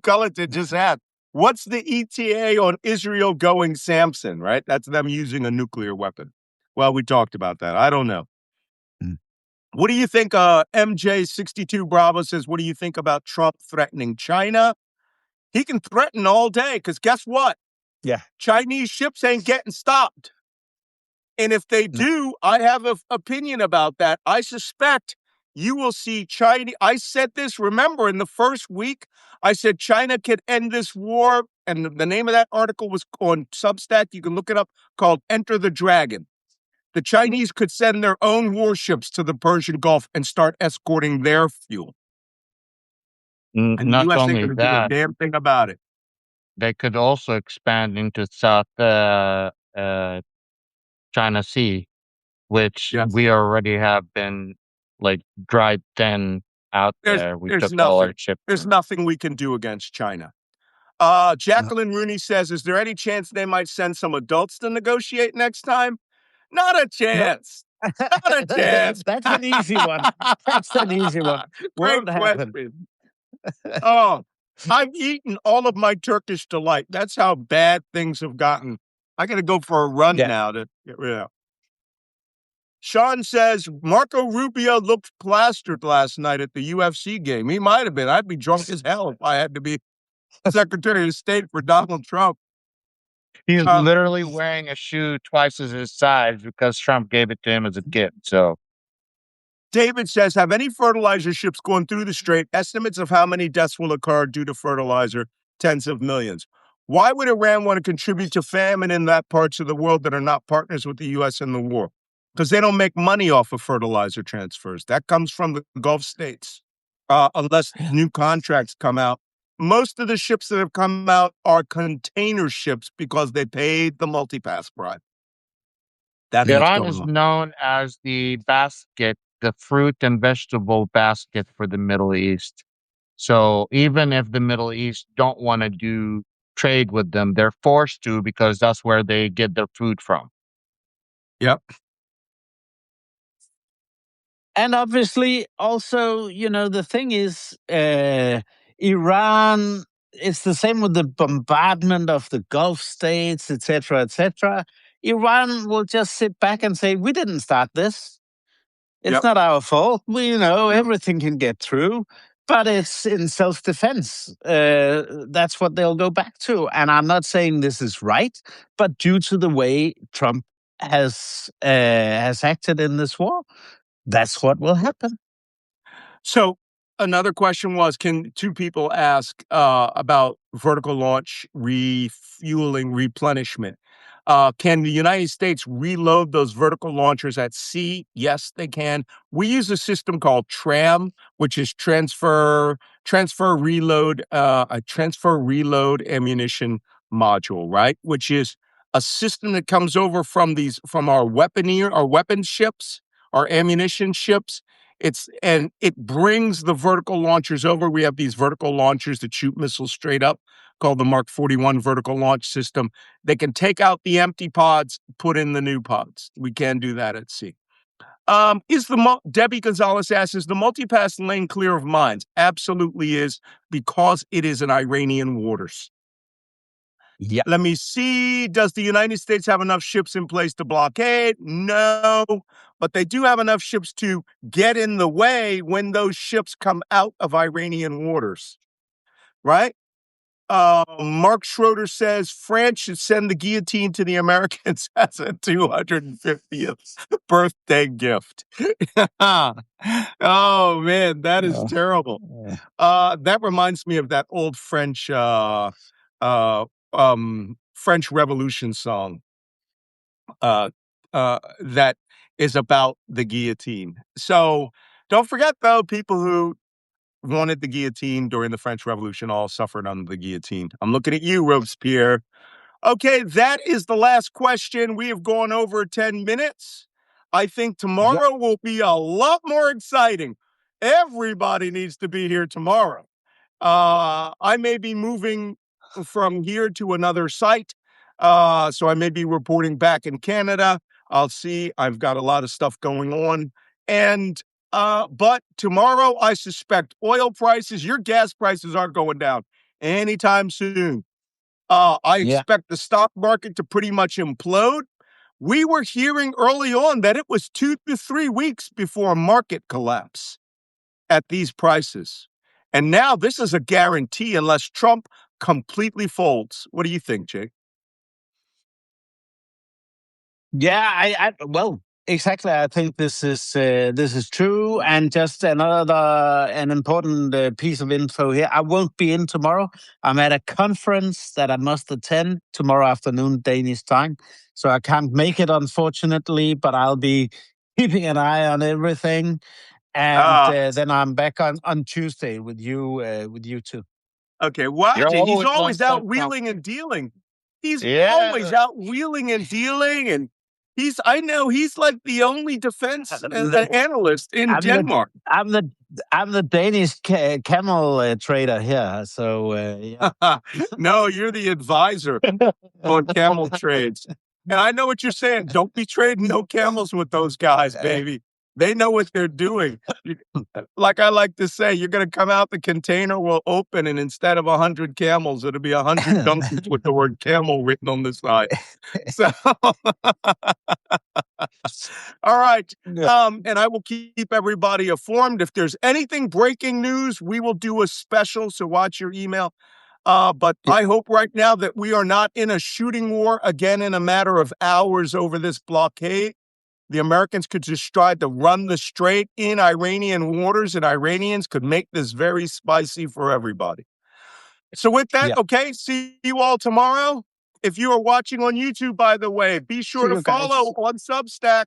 Culleton just asked, what's the ETA on Israel going Samson, right? That's them using a nuclear weapon. Well, we talked about that. I don't know. What do you think? MJ62 Bravo says, what do you think about Trump threatening China? He can threaten all day because guess what? Yeah. Chinese ships ain't getting stopped. And if they do, I have an opinion about that. I suspect you will see China. I said this, remember, in the first week, I said China could end this war. And the name of that article was on Substack. You can look it up, called Enter the Dragon. the Chinese could send their own warships to the Persian Gulf and start escorting their fuel. And the Not U.S. ain't only going to do a that, damn thing about it. they could also expand into South China Sea, which Yes. we already have been like dried thin out there. We There's took all our nothing. ships. There's nothing we can do against China. Jacqueline Rooney says, is there any chance they might send some adults to negotiate next time? Not a chance. Not a chance. That's an easy one. That's an easy one. Great Won't happen. question. Oh, I've eaten all of my Turkish delight. That's how bad things have gotten. I got to go for a run now to get rid of. Sean says Marco Rubio looked plastered last night at the UFC game. He might have been. I'd be drunk as hell if I had to be Secretary of State for Donald Trump. He's literally wearing a shoe twice as his size because Trump gave it to him as a gift. So David says, have any fertilizer ships gone through the strait? Estimates of how many deaths will occur due to fertilizer, tens of millions. Why would Iran want to contribute to famine in that parts of the world that are not partners with the U.S. in the war? Because they don't make money off of fertilizer transfers. That comes from the Gulf states, unless new contracts come out. Most of the ships that have come out are container ships because they paid the multipass bribe. That's what's Iran going is on. known as the basket, the fruit and vegetable basket for the Middle East. So even if the Middle East don't want to do trade with them, they're forced to because that's where they get their food from. Yep. And obviously, also, the thing is, Iran, it's the same with the bombardment of the Gulf states, etc., etc. Iran will just sit back and say, we didn't start this. It's not our fault. We know everything can get through, but it's in self-defense. That's what they'll go back to. And I'm not saying this is right, but due to the way Trump has acted in this war, that's what will happen. So another question was, can two people ask about vertical launch refueling replenishment? Can the United States reload those vertical launchers at sea? Yes, they can. We use a system called TRAM, which is transfer reload, a transfer reload ammunition module, right? Which is a system that comes over from our weapons ships, our ammunition ships. It brings the vertical launchers over. We have these vertical launchers that shoot missiles straight up, called the Mark 41 vertical launch system. They can take out the empty pods, put in the new pods. We can do that at sea. Debbie Gonzalez asks, is the multipass lane clear of mines? Absolutely is, because it is in Iranian waters. Yeah. Let me see. Does the United States have enough ships in place to blockade? No, but they do have enough ships to get in the way when those ships come out of Iranian waters, right? Mark Schroeder says France should send the guillotine to the Americans as a 250th birthday gift. Oh, man, that is terrible. That reminds me of that old French French Revolution song that is about the guillotine. So don't forget, though, people who wanted the guillotine during the French Revolution all suffered under the guillotine. I'm looking at you, Robespierre. Okay, that is the last question. We have gone over 10 minutes. I think tomorrow will be a lot more exciting. Everybody needs to be here tomorrow. I may be moving from here to another site, so I may be reporting back in Canada. I'll see. I've got a lot of stuff going on. But tomorrow, I suspect oil prices, your gas prices aren't going down anytime soon. I expect the stock market to pretty much implode. We were hearing early on that it was 2 to 3 weeks before a market collapse at these prices. And now this is a guarantee unless Trump completely folds. What do you think, Jake? Yeah, well, Exactly. I think this is true. And just an important piece of info here. I won't be in tomorrow. I'm at a conference that I must attend tomorrow afternoon, Danish time. So I can't make it, unfortunately, but I'll be keeping an eye on everything. And then I'm back on Tuesday with you two. Okay, Wajeeh, he's always out welcome. wheeling and dealing. He's Yeah. always out wheeling and dealing, and I know he's like the only defense analyst in Denmark. I'm the Danish camel trader here. So yeah. No, you're the advisor on camel trades. And I know what you're saying. Don't be trading no camels with those guys, baby. They know what they're doing. Like I like to say, you're going to come out, the container will open, and instead of 100 camels, it'll be 100 donkeys with the word camel written on the side. So, all right. And I will keep everybody informed. If there's anything breaking news, we will do a special. So watch your email. But I hope right now that we are not in a shooting war again in a matter of hours over this blockade. The Americans could just try to run the strait in Iranian waters, and Iranians could make this very spicy for everybody. So with that, okay, see you all tomorrow. If you are watching on YouTube, by the way, be sure to follow on Substack.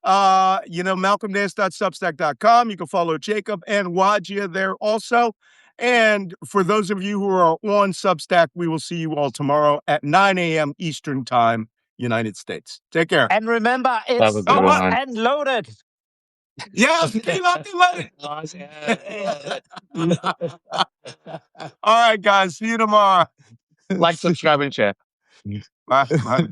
MalcolmNance.substack.com. You can follow Jacob and Wajeeh there also. And for those of you who are on Substack, we will see you all tomorrow at 9 a.m. Eastern Time, United States. Take care. And remember, it's locked and loaded. Yeah, be locked and loaded. All right, guys. See you tomorrow. Like, subscribe, and share. Bye. Bye.